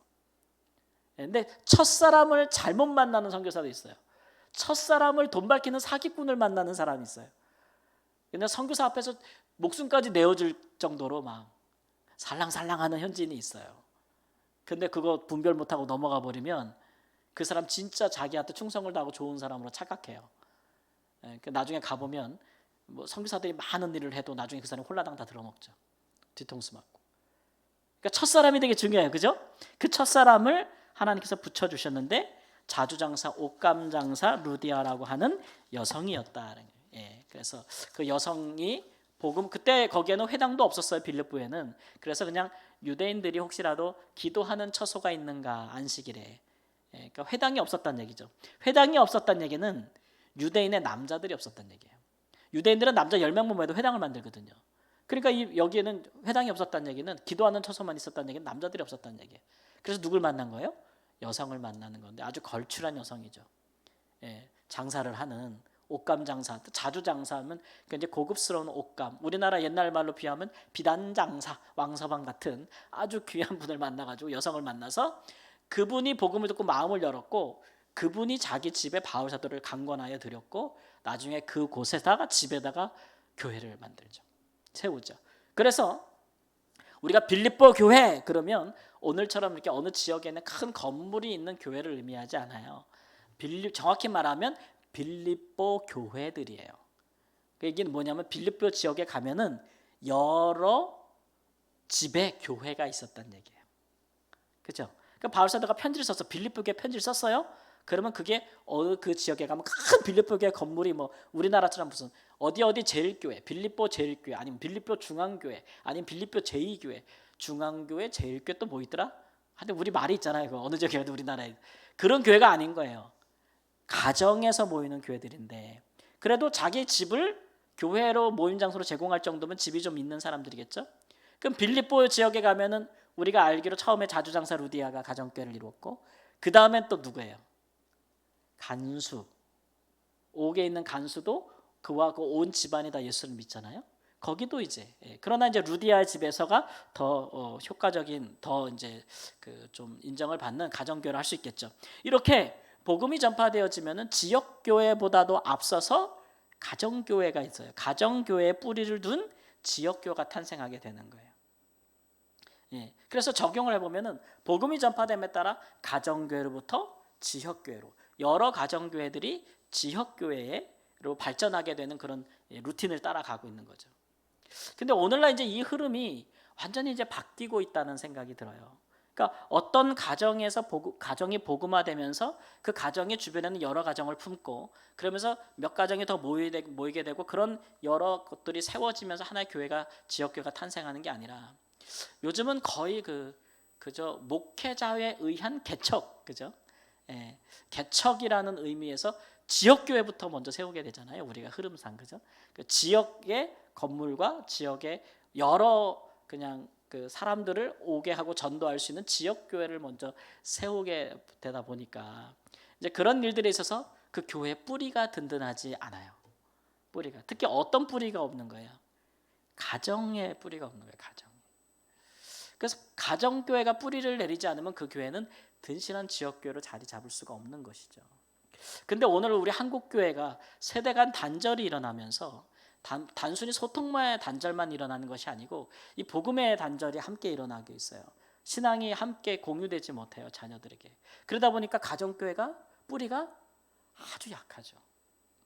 근데 첫사람을 잘못 만나는 선교사도 있어요. 첫사람을 돈 밝히는 사기꾼을 만나는 사람이 있어요. 근데 선교사 앞에서 목숨까지 내어줄 정도로 막 살랑살랑하는 현지인이 있어요. 근데 그거 분별 못하고 넘어가 버리면 그 사람 진짜 자기한테 충성을 다하고 좋은 사람으로 착각해요. 나중에 가보면 뭐 선교사들이 많은 일을 해도 나중에 그 사람 홀라당 다 들어먹죠. 뒤통수 맞고. 그러니까 첫사람이 되게 중요해요. 그죠? 그 첫사람을 하나님께서 붙여주셨는데 자주장사, 옷감장사 루디아라고 하는 여성이었다. 예, 그래서 그 여성이 복음, 그때 거기에는 회당도 없었어요, 빌립보에는. 그래서 그냥 유대인들이 혹시라도 기도하는 처소가 있는가, 안식일에. 예, 그러니까 회당이 없었다는 얘기죠. 회당이 없었다는 얘기는 유대인의 남자들이 없었다는 얘기예요. 유대인들은 남자 10명만 모여도 회당을 만들거든요. 그러니까 여기에는 회당이 없었다는 얘기는 기도하는 처소만 있었다는 얘기는 남자들이 없었다는 얘기예요. 그래서 누굴 만난 거예요? 여성을 만나는 건데 아주 걸출한 여성이죠. 예, 장사를 하는 옷감 장사, 자주 장사하면 굉장히 고급스러운 옷감. 우리나라 옛날 말로 비하면 비단 장사, 왕서방 같은 아주 귀한 분을 만나가지고 여성을 만나서 그분이 복음을 듣고 마음을 열었고 그분이 자기 집에 바울사도를 강권하여 드렸고 나중에 그곳에다가 집에다가 교회를 만들죠. 세우죠. 그래서 우리가 빌립보 교회 그러면 오늘처럼 이렇게 어느 지역에는 큰 건물이 있는 교회를 의미하지 않아요. 정확히 말하면 빌립보 교회들이에요. 그 얘기는 뭐냐면 빌립보 지역에 가면은 여러 집에 교회가 있었다는 얘기예요. 그렇죠? 그러니까 바울사도가 편지를 써서 빌립보교에 편지를 썼어요. 그러면 그게 그 지역에 가면 큰 빌립보교회 건물이 뭐 우리나라처럼 무슨 어디 제일교회, 빌립보 제일교회, 아니면 빌립보 중앙교회, 아니면 빌립보 제2교회, 중앙교회, 제일교회 또 뭐 있더라? 하여튼 우리 말이 있잖아요. 이거 어느 지역에 가도 우리나라에 그런 교회가 아닌 거예요. 가정에서 모이는 교회들인데 그래도 자기 집을 교회로 모임 장소로 제공할 정도면 집이 좀 있는 사람들이겠죠. 그럼 빌립보 지역에 가면은 우리가 알기로 처음에 자주장사 루디아가 가정교회를 이루었고 그 다음엔 또 누구예요? 간수. 옥에 있는 간수도 그와 그 온 집안이 다 예수를 믿잖아요. 거기도 이제 그러나 이제 루디아의 집에서가 더 효과적인 더 이제 그 좀 인정을 받는 가정교회를 할 수 있겠죠. 이렇게 복음이 전파되어지면은 지역 교회보다도 앞서서 가정교회가 있어요. 가정교회에 뿌리를 둔 지역 교회가 탄생하게 되는 거예요. 예, 그래서 적용을 해보면은 복음이 전파됨에 따라 가정교회로부터 지역교회로 여러 가정교회들이 지역교회로 발전하게 되는 그런 루틴을 따라가고 있는 거죠. 근데 오늘날 이제 이 흐름이 완전히 이제 바뀌고 있다는 생각이 들어요. 그러니까 어떤 가정에서 가정이 복음화되면서 그 가정의 주변에는 여러 가정을 품고 그러면서 몇 가정이 더 모이게 되고 그런 여러 것들이 세워지면서 하나의 교회가 지역교회가 탄생하는 게 아니라 요즘은 거의 그저 목회자에 의한 개척, 그죠? 예, 개척이라는 의미에서 지역교회부터 먼저 세우게 되잖아요. 우리가 흐름상, 그죠? 그 지역의 건물과 지역의 여러 그냥 그 사람들을 오게 하고 전도할 수 있는 지역교회를 먼저 세우게 되다 보니까 이제 그런 일들에 있어서 그 교회 뿌리가 든든하지 않아요. 뿌리가 특히 어떤 뿌리가 없는 거예요? 가정의 뿌리가 없는 거예요. 가정. 그래서 가정교회가 뿌리를 내리지 않으면 그 교회는 든실한 지역교회로 자리 잡을 수가 없는 것이죠. 근데 오늘 우리 한국교회가 세대 간 단절이 일어나면서 단순히 소통만의 단절만 일어나는 것이 아니고 이 복음의 단절이 함께 일어나고 있어요. 신앙이 함께 공유되지 못해요. 자녀들에게. 그러다 보니까 가정교회가 뿌리가 아주 약하죠.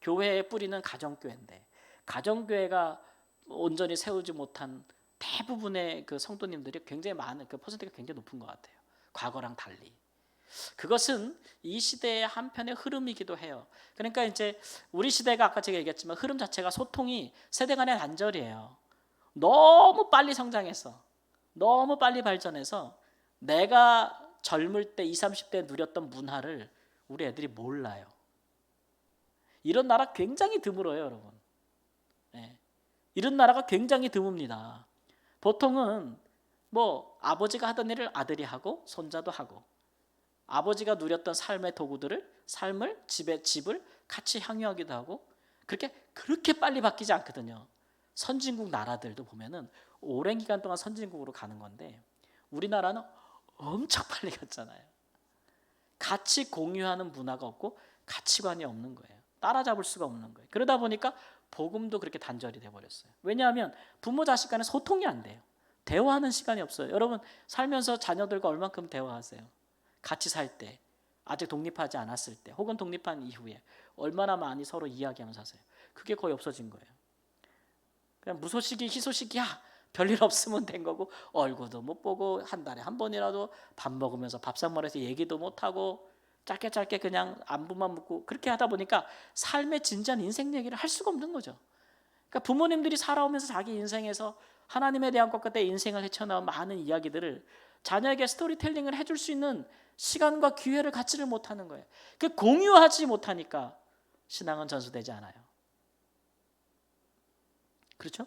교회의 뿌리는 가정교회인데 가정교회가 온전히 세우지 못한 대부분의 그 성도님들이 굉장히 많은 그 퍼센트가 굉장히 높은 것 같아요. 과거랑 달리. 그것은 이 시대의 한편의 흐름이기도 해요. 그러니까 이제 우리 시대가 아까 제가 얘기했지만 흐름 자체가 소통이 세대 간의 단절이에요. 너무 빨리 성장해서 너무 빨리 발전해서 내가 젊을 때 20, 30대에 누렸던 문화를 우리 애들이 몰라요. 이런 나라 굉장히 드물어요, 여러분. 네. 이런 나라가 굉장히 드뭅니다. 보통은 뭐 아버지가 하던 일을 아들이 하고 손자도 하고 아버지가 누렸던 삶의 도구들을 집을 같이 향유하기도 하고 그렇게 빨리 바뀌지 않거든요. 선진국 나라들도 보면은 오랜 기간 동안 선진국으로 가는 건데 우리나라는 엄청 빨리 갔잖아요. 같이 공유하는 문화가 없고 가치관이 없는 거예요. 따라잡을 수가 없는 거예요. 그러다 보니까 복음도 그렇게 단절이 돼버렸어요. 왜냐하면 부모 자식 간에 소통이 안 돼요. 대화하는 시간이 없어요. 여러분 살면서 자녀들과 얼만큼 대화하세요? 같이 살 때, 아직 독립하지 않았을 때, 혹은 독립한 이후에 얼마나 많이 서로 이야기하면서 사세요? 그게 거의 없어진 거예요. 그냥 무소식이 희소식이야. 별일 없으면 된 거고 얼굴도 못 보고 한 달에 한 번이라도 밥 먹으면서 밥상머리에서 얘기도 못 하고 짧게 짧게 그냥 안부만 묻고 그렇게 하다 보니까 삶의 진지한 인생 얘기를 할 수가 없는 거죠. 그러니까 부모님들이 살아오면서 자기 인생에서 하나님에 대한 것과 내 인생을 헤쳐나온 많은 이야기들을 자녀에게 스토리텔링을 해줄 수 있는 시간과 기회를 갖지를 못하는 거예요. 그 공유하지 못하니까 신앙은 전수되지 않아요. 그렇죠?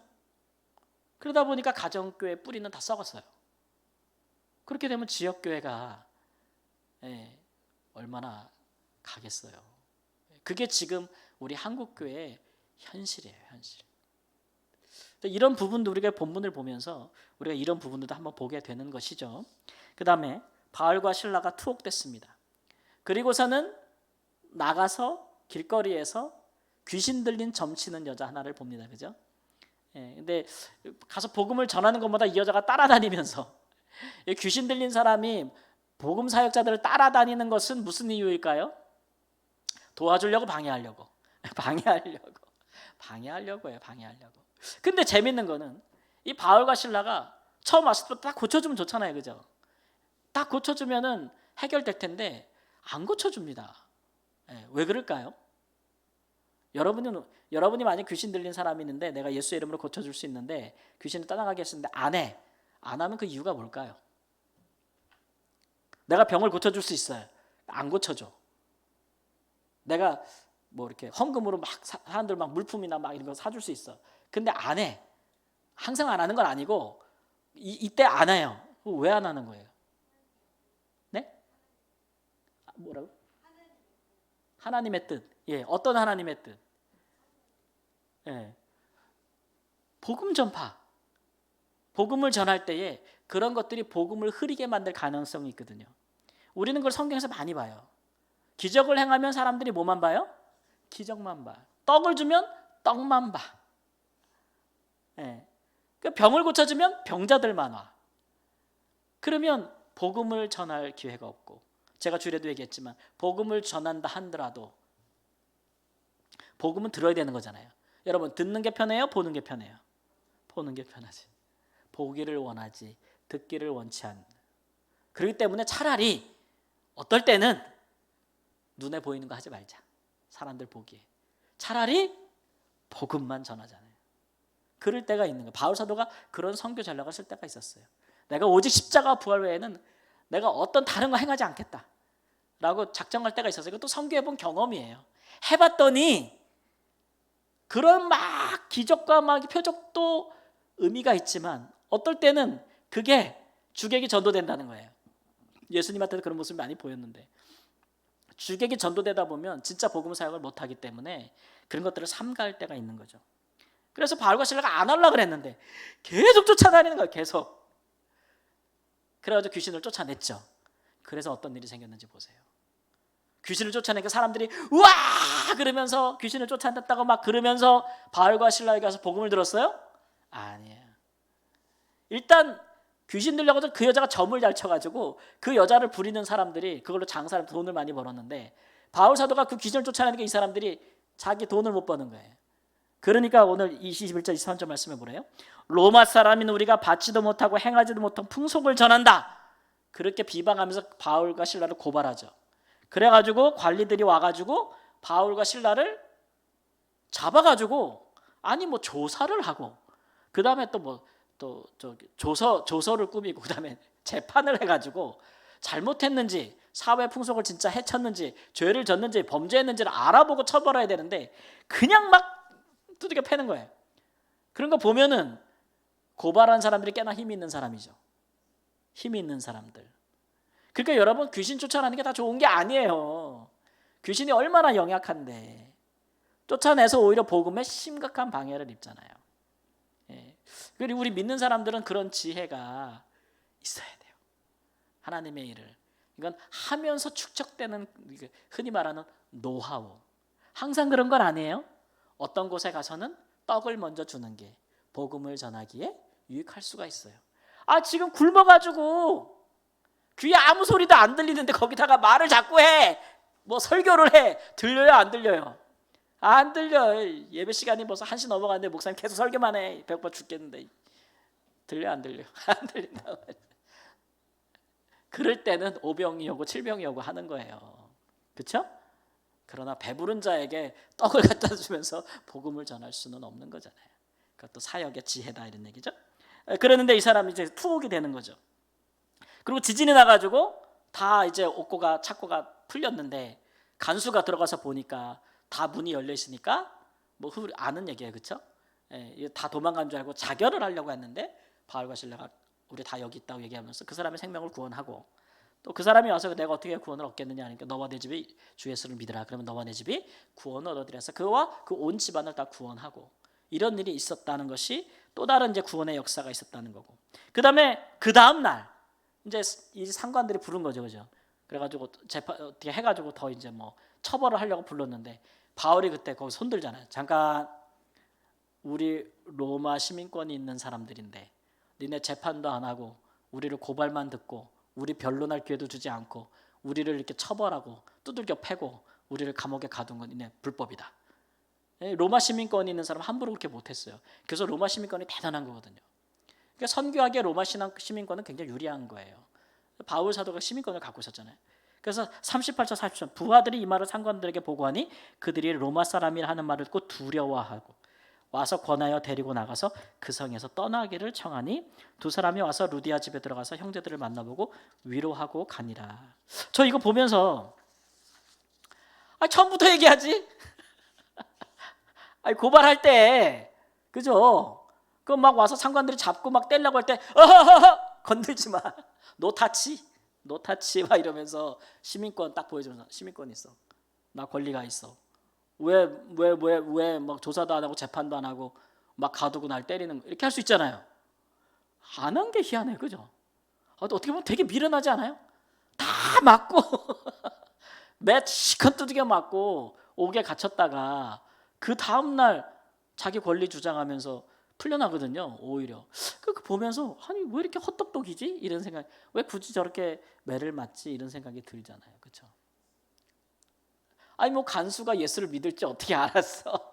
그러다 보니까 가정교회 뿌리는 다 썩었어요. 그렇게 되면 지역교회가 얼마나 가겠어요. 그게 지금 우리 한국교회의 현실이에요. 현실. 이런 부분도 우리가 본문을 보면서 우리가 이런 부분들도 한번 보게 되는 것이죠. 그 다음에 바울과 실라가 투옥됐습니다. 그리고서는 나가서 길거리에서 귀신 들린 점치는 여자 하나를 봅니다. 그죠? 근데 가서 복음을 전하는 것보다 이 여자가 따라다니면서 귀신 들린 사람이 복음 사역자들을 따라다니는 것은 무슨 이유일까요? 도와주려고 방해하려고 방해하려고요. 근데 재밌는 거는 이 바울과 실라가 처음 왔을 때 딱 고쳐주면 좋잖아요. 그죠? 딱 고쳐주면은 해결될 텐데 안 고쳐줍니다. 왜 그럴까요? 여러분이 만약 귀신 들린 사람이 있는데 내가 예수 이름으로 고쳐줄 수 있는데 귀신을 떠나가게 했는데 안 하면 그 이유가 뭘까요? 내가 병을 고쳐줄 수 있어요. 안 고쳐줘. 내가 뭐 이렇게 헌금으로 막 사람들 막 물품이나 막 이런 거 사줄 수 있어. 근데 안 해. 항상 안 하는 건 아니고 이때 안 해요. 왜 안 하는 거예요? 네? 뭐라고? 하나님의 뜻. 어떤 하나님의 뜻? 복음 전파. 복음을 전할 때에 그런 것들이 복음을 흐리게 만들 가능성이 있거든요. 우리는 그걸 성경에서 많이 봐요. 기적을 행하면 사람들이 뭐만 봐요? 기적만 봐. 떡을 주면 떡만 봐. 병을 고쳐주면 병자들만 와. 그러면 복음을 전할 기회가 없고, 제가 주례도 얘기했지만 복음을 전한다 한더라도 복음은 들어야 되는 거잖아요. 여러분, 듣는 게 편해요? 보는 게 편해요? 보는 게 편하지. 보기를 원하지 듣기를 원치 않는. 그렇기 때문에 차라리 어떨 때는 눈에 보이는 거 하지 말자. 사람들 보기에. 차라리 복음만 전하잖아요. 그럴 때가 있는 거예요. 바울 사도가 그런 선교 전략을 쓸 때가 있었어요. 내가 오직 십자가 부활 외에는 내가 어떤 다른 거 행하지 않겠다 라고 작정할 때가 있었어요. 이것도 선교해본 경험이에요. 해봤더니 그런 막 기적과 막 표적도 의미가 있지만 어떨 때는 그게 주객이 전도된다는 거예요. 예수님한테도 그런 모습이 많이 보였는데 주객이 전도되다 보면 진짜 복음 사역을 못하기 때문에 그런 것들을 삼가할 때가 있는 거죠. 그래서 바울과 실라가 안 하려고 그랬는데 계속 쫓아다니는 거예요. 계속. 그래가지고 귀신을 쫓아냈죠. 그래서 어떤 일이 생겼는지 보세요. 귀신을 쫓아내니까 사람들이 우와 그러면서 귀신을 쫓아냈다고 막 그러면서 바울과 실라에게 가서 복음을 들었어요? 아니에요. 일단 귀신 들려가지고 그 여자가 점을 잘 쳐가지고 그 여자를 부리는 사람들이 그걸로 장사를 돈을 많이 벌었는데 바울 사도가 그 귀신을 쫓아내니까 이 사람들이 자기 돈을 못 버는 거예요. 그러니까 오늘 21절 23절 말씀해 보래요. 로마 사람인 우리가 받지도 못하고 행하지도 못한 풍속을 전한다. 그렇게 비방하면서 바울과 실라를 고발하죠. 그래가지고 관리들이 와가지고 바울과 실라를 잡아가지고 아니 뭐 조사를 하고 그 다음에 또 조서를 꾸미고 그 다음에 재판을 해가지고 잘못했는지 사회 풍속을 진짜 해쳤는지 죄를 졌는지 범죄했는지를 알아보고 처벌해야 되는데 그냥 막 두들겨 패는 거예요. 그런 거 보면은 고발한 사람들이 꽤나 힘이 있는 사람이죠. 힘이 있는 사람들. 그러니까 여러분 귀신 쫓아내는 게 다 좋은 게 아니에요. 귀신이 얼마나 영약한데 쫓아내서 오히려 복음에 심각한 방해를 입잖아요. 그리고 우리 믿는 사람들은 그런 지혜가 있어야 돼요. 하나님의 일을. 이건 하면서 축적되는 흔히 말하는 노하우. 항상 그런 건 아니에요. 어떤 곳에 가서는 떡을 먼저 주는 게 복음을 전하기에 유익할 수가 있어요. 지금 굶어가지고 귀에 아무 소리도 안 들리는데 거기다가 말을 자꾸 해. 뭐 설교를 해. 들려요? 안 들려요? 안 들려. 예배 시간이 벌써 1시 넘어갔는데 목사님 계속 설교만 해. 배고파 죽겠는데. 들려? 안 들려? 안 들린다고. 그럴 때는 5병이 오고 7병이 오고 하는 거예요. 그렇죠? 그러나 배부른 자에게 떡을 갖다 주면서 복음을 전할 수는 없는 거잖아요. 그것도 사역의 지혜다 이런 얘기죠. 그러는데 이 사람이 이제 투옥이 되는 거죠. 그리고 지진이 나가지고 다 이제 옥고가 착고가 풀렸는데 간수가 들어가서 보니까 다 문이 열려 있으니까 뭐 아는 얘기예요, 그렇죠? 다 도망간 줄 알고 자결을 하려고 했는데 바울과 실라가 우리 다 여기 있다고 얘기하면서 그 사람의 생명을 구원하고, 또 그 사람이 와서 내가 어떻게 구원을 얻겠느냐 하니까 너와 내 집이 주 예수를 믿으라. 그러면 너와 내 집이 구원을 얻으리라서 그와 그 온 집안을 다 구원하고, 이런 일이 있었다는 것이 또 다른 이제 구원의 역사가 있었다는 거고. 그다음에 그 다음 날 이제 이 상관들이 부른 거죠, 그죠? 그래가지고 재판 어떻게 해가지고 더 이제 뭐 처벌을 하려고 불렀는데 바울이 그때 거기 손들잖아요. 잠깐, 우리 로마 시민권이 있는 사람들인데 니네 재판도 안 하고 우리를 고발만 듣고 우리 변론할 기회도 주지 않고 우리를 이렇게 처벌하고 두들겨 패고 우리를 감옥에 가둔 건 니네 불법이다. 로마 시민권이 있는 사람 함부로 그렇게 못했어요. 그래서 로마 시민권이 대단한 거거든요. 그러니까 선교하기에 로마 시민권은 굉장히 유리한 거예요. 바울 사도가 시민권을 갖고 있었잖아요. 그래서 38절 40절 부하들이 이 말을 상관들에게 보고하니 그들이 로마 사람이라 하는 말을 듣고 두려워하고 와서 권하여 데리고 나가서 그 성에서 떠나기를 청하니 두 사람이 와서 루디아 집에 들어가서 형제들을 만나보고 위로하고 가니라. 저 이거 보면서 처음부터 얘기하지. 고발할 때, 그죠? 그 막 와서 상관들이 잡고 막 떼려고 할 때 건들지 마. 노타치 막 이러면서 시민권 딱 보여주면서 시민권 있어. 나 권리가 있어. 왜 막 조사도 안 하고 재판도 안 하고 막 가두고 날 때리는 거 이렇게 할 수 있잖아요. 안 한 게 희한해, 그죠? 어떻게 보면 되게 미련하지 않아요? 다 맞고 몇 시간 두들겨 맞고 옥에 갇혔다가 그 다음 날 자기 권리 주장하면서 풀려나거든요. 오히려 그 보면서 아니 왜 이렇게 헛똑똑이지? 이런 생각, 왜 굳이 저렇게 매를 맞지? 이런 생각이 들잖아요, 그렇죠? 아니 뭐 간수가 예수를 믿을지 어떻게 알았어?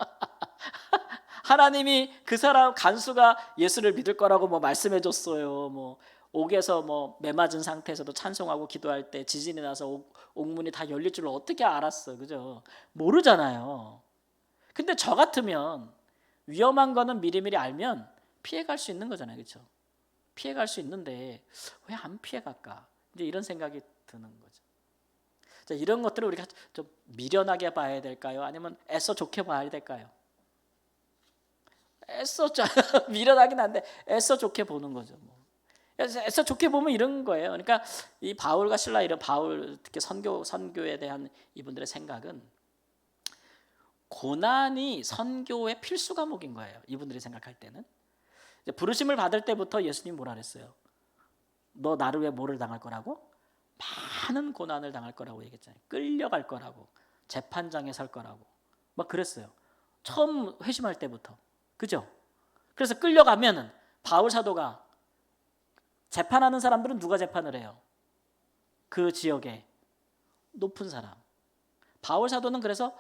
하나님이 그 사람 간수가 예수를 믿을 거라고 뭐 말씀해 줬어요. 뭐 옥에서 뭐 매 맞은 상태에서도 찬송하고 기도할 때 지진이 나서 옥문이 다 열릴 줄 어떻게 알았어, 그죠? 모르잖아요. 근데 저 같으면 위험한 거는 미리미리 알면 피해갈 수 있는 거잖아요, 그렇죠? 피해갈 수 있는데 왜 안 피해갈까? 이제 이런 생각이 드는 거죠. 자, 이런 것들을 우리가 좀 미련하게 봐야 될까요? 아니면 애써 좋게 봐야 될까요? 애써 미련하긴 한데 애써 좋게 보는 거죠. 뭐. 애써 좋게 보면 이런 거예요. 그러니까 이 바울과 실라, 이런 바울 특히 선교에 대한 이분들의 생각은 고난이 선교의 필수 과목인 거예요. 이분들이 생각할 때는. 부르심을 받을 때부터 예수님 뭐라 그랬어요? 너 나를 위해 뭐를 당할 거라고? 많은 고난을 당할 거라고 얘기했잖아요. 끌려갈 거라고, 재판장에 설 거라고 막 그랬어요. 처음 회심할 때부터, 그죠? 그래서 끌려가면은 바울 사도가 재판하는 사람들은 누가 재판을 해요? 그 지역에 높은 사람. 바울 사도는 그래서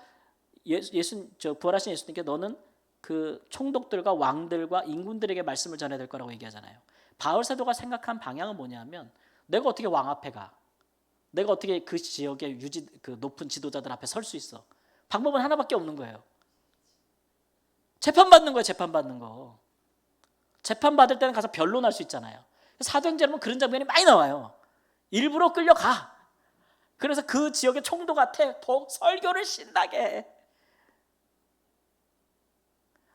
부활하신 예수님께 너는 그 총독들과 왕들과 인군들에게 말씀을 전해야 될 거라고 얘기하잖아요. 바울 사도가 생각한 방향은 뭐냐면 내가 어떻게 왕 앞에 가? 내가 어떻게 그 지역의 그 높은 지도자들 앞에 설 수 있어? 방법은 하나밖에 없는 거예요. 재판받는 거예요. 재판받는 거. 재판받을 때는 가서 변론할 수 있잖아요. 사도행전에 보면 그런 장면이 많이 나와요. 일부러 끌려가. 그래서 그 지역의 총독한테 더 설교를 신나게 해.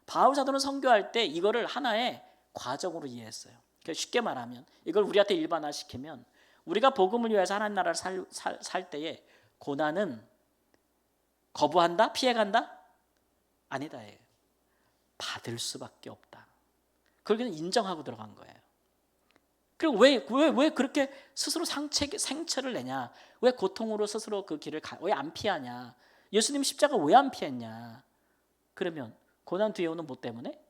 바울 사도는 선교할 때 이거를 하나의 과정으로 이해했어요. 쉽게 말하면 이걸 우리한테 일반화시키면 우리가 복음을 위해서 하나님 나라를 살 때에 고난은 거부한다? 피해간다? 아니다. 받을 수밖에 없다. 그걸 그냥 인정하고 들어간 거예요. 그리고 왜 그렇게 스스로 생체를 내냐? 왜 고통으로 스스로 그 길을 왜 안 피하냐? 예수님 십자가 왜 안 피했냐? 그러면 고난 뒤에 오는 뭐 때문에?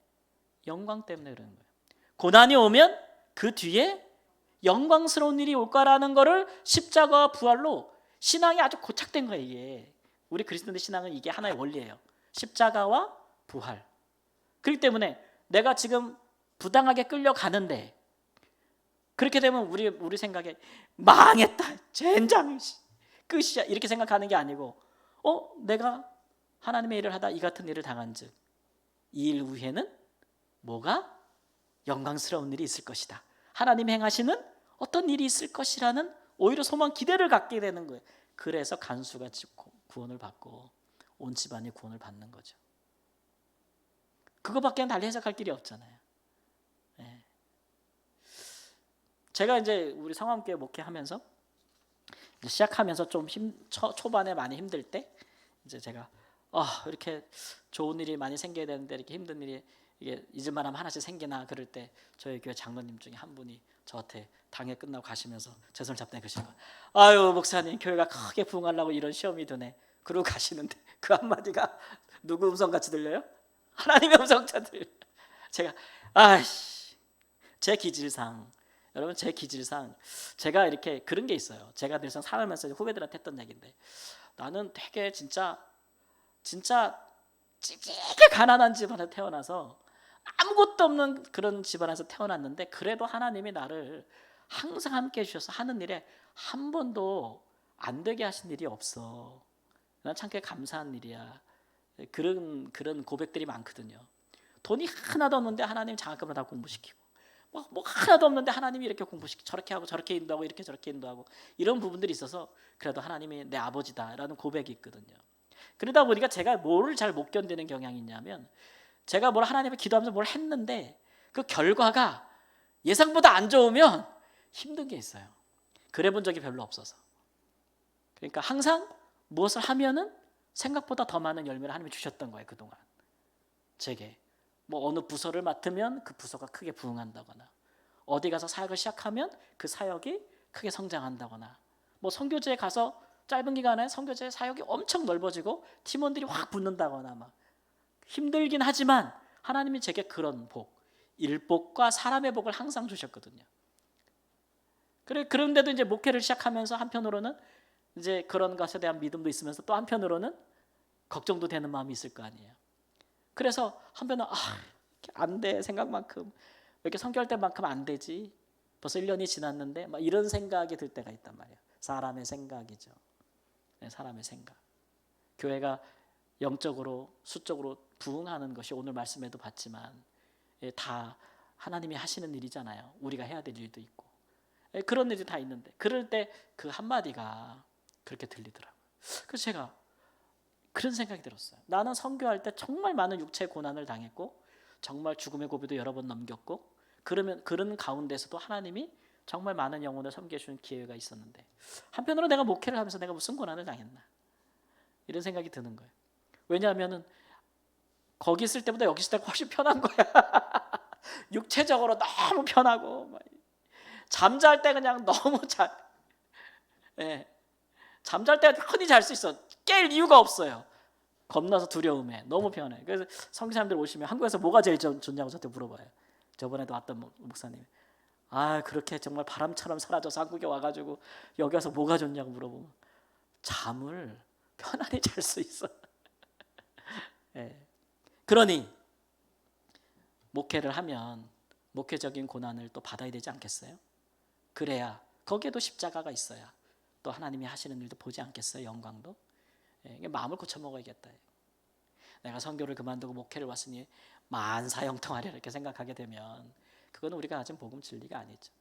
영광 때문에 그러는 거예요. 고난이 오면 그 뒤에 영광스러운 일이 올 거라는 거를 십자가와 부활로 신앙이 아주 고착된 거예요. 이게 우리 그리스도인의 신앙은 이게 하나의 원리예요. 십자가와 부활. 그렇기 때문에 내가 지금 부당하게 끌려가는데 그렇게 되면 우리 생각에 망했다, 젠장, 끝이야 이렇게 생각하는 게 아니고 내가 하나님의 일을 하다 이 같은 일을 당한즉 이 일 후에는 뭐가 영광스러운 일이 있을 것이다. 하나님이 행하시는 어떤 일이 있을 것이라는 오히려 소망 기대를 갖게 되는 거예요. 그래서 간수가 구원을 받고 온 집안이 구원을 받는 거죠. 그거밖에 달리 해석할 길이 없잖아요. 네. 제가 이제 우리 성함교회 목회하면서 시작하면서 좀 초반에 많이 힘들 때 이제 제가 이렇게 좋은 일이 많이 생겨야 되는데 이렇게 힘든 일이 이게 잊을만 하면 하나씩 생기나 그럴 때 저희 교회 장로님 중에 한 분이 저한테 당회 끝나고 가시면서 제 손을 잡더니 그러시는 거예요. 아유 목사님 교회가 크게 부흥하려고 이런 시험이 드네. 그러고 가시는데 그 한마디가 누구 음성같이 들려요? 하나님의 음성처럼 들려요. 제가 제 기질상 여러분 제 기질상 제가 이렇게 그런 게 있어요. 제가 늘상 살면서 후배들한테 했던 얘기인데 나는 되게 진짜 찌질하게 가난한 집안에 태어나서 아무것도 없는 그런 집안에서 태어났는데 그래도 하나님이 나를 항상 함께 해주셔서 하는 일에 한 번도 안 되게 하신 일이 없어. 난 참 감사한 일이야. 그런 고백들이 많거든요. 돈이 하나도 없는데 하나님 장학금을 다 공부시키고 뭐 하나도 없는데 하나님이 이렇게 공부시키고 저렇게 하고 저렇게 인도하고 이렇게 저렇게 인도하고 이런 부분들이 있어서 그래도 하나님이 내 아버지다라는 고백이 있거든요. 그러다 보니까 제가 뭐를 잘 못 견디는 경향이 있냐면 제가 하나님을 기도하면서 뭘 했는데 그 결과가 예상보다 안 좋으면 힘든 게 있어요. 그래 본 적이 별로 없어서. 그러니까 항상 무엇을 하면은 생각보다 더 많은 열매를 하나님이 주셨던 거예요. 그동안 제게 어느 부서를 맡으면 그 부서가 크게 부흥한다거나 어디 가서 사역을 시작하면 그 사역이 크게 성장한다거나 선교지에 가서 짧은 기간에 선교지의 사역이 엄청 넓어지고 팀원들이 확 붙는다거나 막 힘들긴 하지만 하나님이 제게 그런 복, 일복과 사람의 복을 항상 주셨거든요. 그런데도 이제 목회를 시작하면서 한편으로는 이제 그런 것에 대한 믿음도 있으면서 또 한편으로는 걱정도 되는 마음이 있을 거 아니에요. 그래서 한편은 안 돼 생각만큼 왜 이렇게 선교할 때만큼 안 되지? 벌써 1년이 지났는데 막 이런 생각이 들 때가 있단 말이에요. 사람의 생각이죠. 네, 사람의 생각. 교회가 영적으로 수적으로 부흥하는 것이 오늘 말씀에도 봤지만 다 하나님이 하시는 일이잖아요. 우리가 해야 될 일도 있고 그런 일이 다 있는데 그럴 때 그 한마디가 그렇게 들리더라고요. 그래서 제가 그런 생각이 들었어요. 나는 선교할 때 정말 많은 육체 고난을 당했고 정말 죽음의 고비도 여러 번 넘겼고 그런 가운데서도 하나님이 정말 많은 영혼을 섬겨주는 기회가 있었는데 한편으로 내가 목회를 하면서 내가 무슨 고난을 당했나 이런 생각이 드는 거예요. 왜냐하면 거기 있을 때보다 여기 있을 때가 훨씬 편한 거야. 육체적으로 너무 편하고 잠잘 때 그냥 너무 잠잘 때 흔히 잘 수 있어. 깰 이유가 없어요. 겁나서 두려움에 너무 편해. 그래서 선교사님들 오시면 한국에서 뭐가 제일 좋냐고 저한테 물어봐요. 저번에도 왔던 목사님 그렇게 정말 바람처럼 사라져서 한국에 와가지고 여기 와서 뭐가 좋냐고 물어보면 잠을 편안히 잘 수 있어. 그러니 목회를 하면 목회적인 고난을 또 받아야 되지 않겠어요? 그래야 거기에도 십자가가 있어야 또 하나님이 하시는 일도 보지 않겠어요? 영광도. 마음을 고쳐 먹어야겠다. 내가 선교를 그만두고 목회를 왔으니 만사형통하리라 이렇게 생각하게 되면 그건 우리가 가진 복음 진리가 아니죠.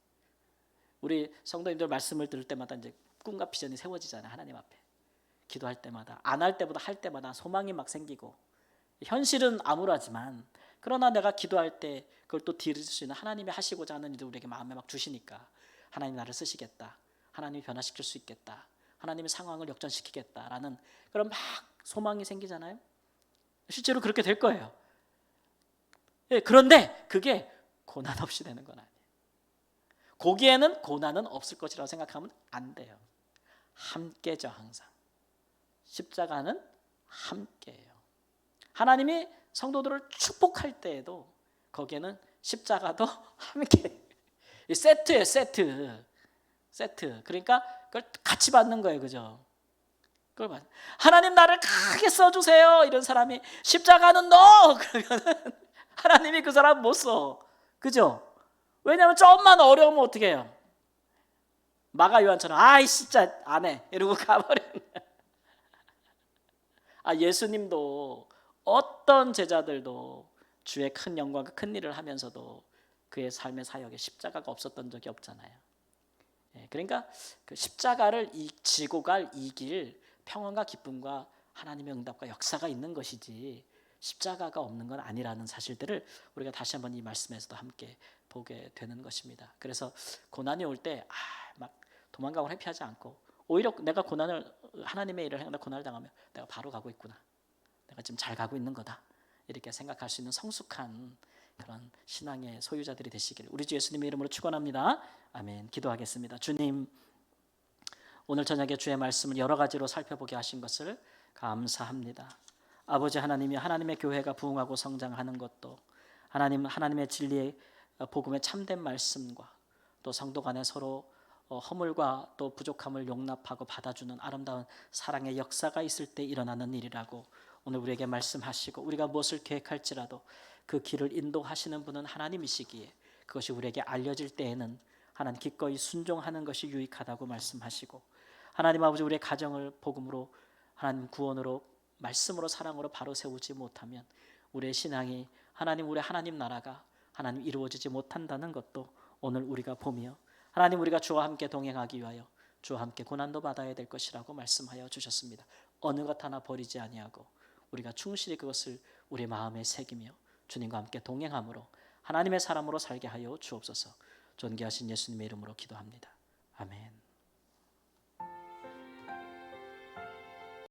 우리 성도님들 말씀을 들을 때마다 이제 꿈과 비전이 세워지잖아요. 하나님 앞에 기도할 때마다 안 할 때보다 할 때마다 소망이 막 생기고 현실은 암울하지만 그러나 내가 기도할 때 그걸 또 들을 수 있는 하나님이 하시고자 하는 일을 우리에게 마음에 막 주시니까 하나님 나를 쓰시겠다. 하나님이 변화시킬 수 있겠다. 하나님의 상황을 역전시키겠다라는 그런 막 소망이 생기잖아요. 실제로 그렇게 될 거예요. 그런데 그게 고난 없이 되는 건 아니에요. 거기에는 고난은 없을 것이라고 생각하면 안 돼요. 함께죠. 항상. 십자가는 함께예요. 하나님이 성도들을 축복할 때에도 거기에는 십자가도 함께. 세트예요. 세트. 그러니까 그걸 같이 받는 거예요. 그죠? 그걸 하나님 나를 크게 써주세요. 이런 사람이 십자가는 너! 그러면은 하나님이 그 사람 못 써. 그죠? 왜냐하면 좀만 어려우면 어떻게 해요? 마가 요한처럼 아이 진짜 안 해 이러고 가버리는 거야. 예수님도 어떤 제자들도 주의 큰 영광과 큰 일을 하면서도 그의 삶의 사역에 십자가가 없었던 적이 없잖아요. 그러니까 그 십자가를 지고 갈 이 길, 평안과 기쁨과 하나님의 응답과 역사가 있는 것이지 십자가가 없는 건 아니라는 사실들을 우리가 다시 한번 이 말씀에서도 함께 보게 되는 것입니다. 그래서 고난이 올 때 막 도망가고 회피하지 않고 오히려 내가 고난을 하나님의 일을 하는데 고난을 당하면 내가 바로 가고 있구나. 내가 지금 잘 가고 있는 거다. 이렇게 생각할 수 있는 성숙한 그런 신앙의 소유자들이 되시기를 우리 주 예수님의 이름으로 축원합니다. 아멘. 기도하겠습니다. 주님, 오늘 저녁에 주의 말씀을 여러 가지로 살펴보게 하신 것을 감사합니다. 아버지 하나님이 하나님의 교회가 부흥하고 성장하는 것도 하나님의 진리의 복음의 참된 말씀과 또 성도 간에 서로 허물과 또 부족함을 용납하고 받아주는 아름다운 사랑의 역사가 있을 때 일어나는 일이라고 오늘 우리에게 말씀하시고 우리가 무엇을 계획할지라도 그 길을 인도하시는 분은 하나님이시기에 그것이 우리에게 알려질 때에는 하나님 기꺼이 순종하는 것이 유익하다고 말씀하시고 하나님 아버지 우리의 가정을 복음으로 하나님 구원으로 말씀으로 사랑으로 바로 세우지 못하면 우리의 신앙이 우리 하나님 나라가 하나님 이루어지지 못한다는 것도 오늘 우리가 보며 하나님 우리가 주와 함께 동행하기 위하여 주와 함께 고난도 받아야 될 것이라고 말씀하여 주셨습니다. 어느 것 하나 버리지 아니하고 우리가 충실히 그것을 우리 마음에 새기며 주님과 함께 동행함으로 하나님의 사람으로 살게 하여 주옵소서. 존귀하신 예수님의 이름으로 기도합니다. 아멘.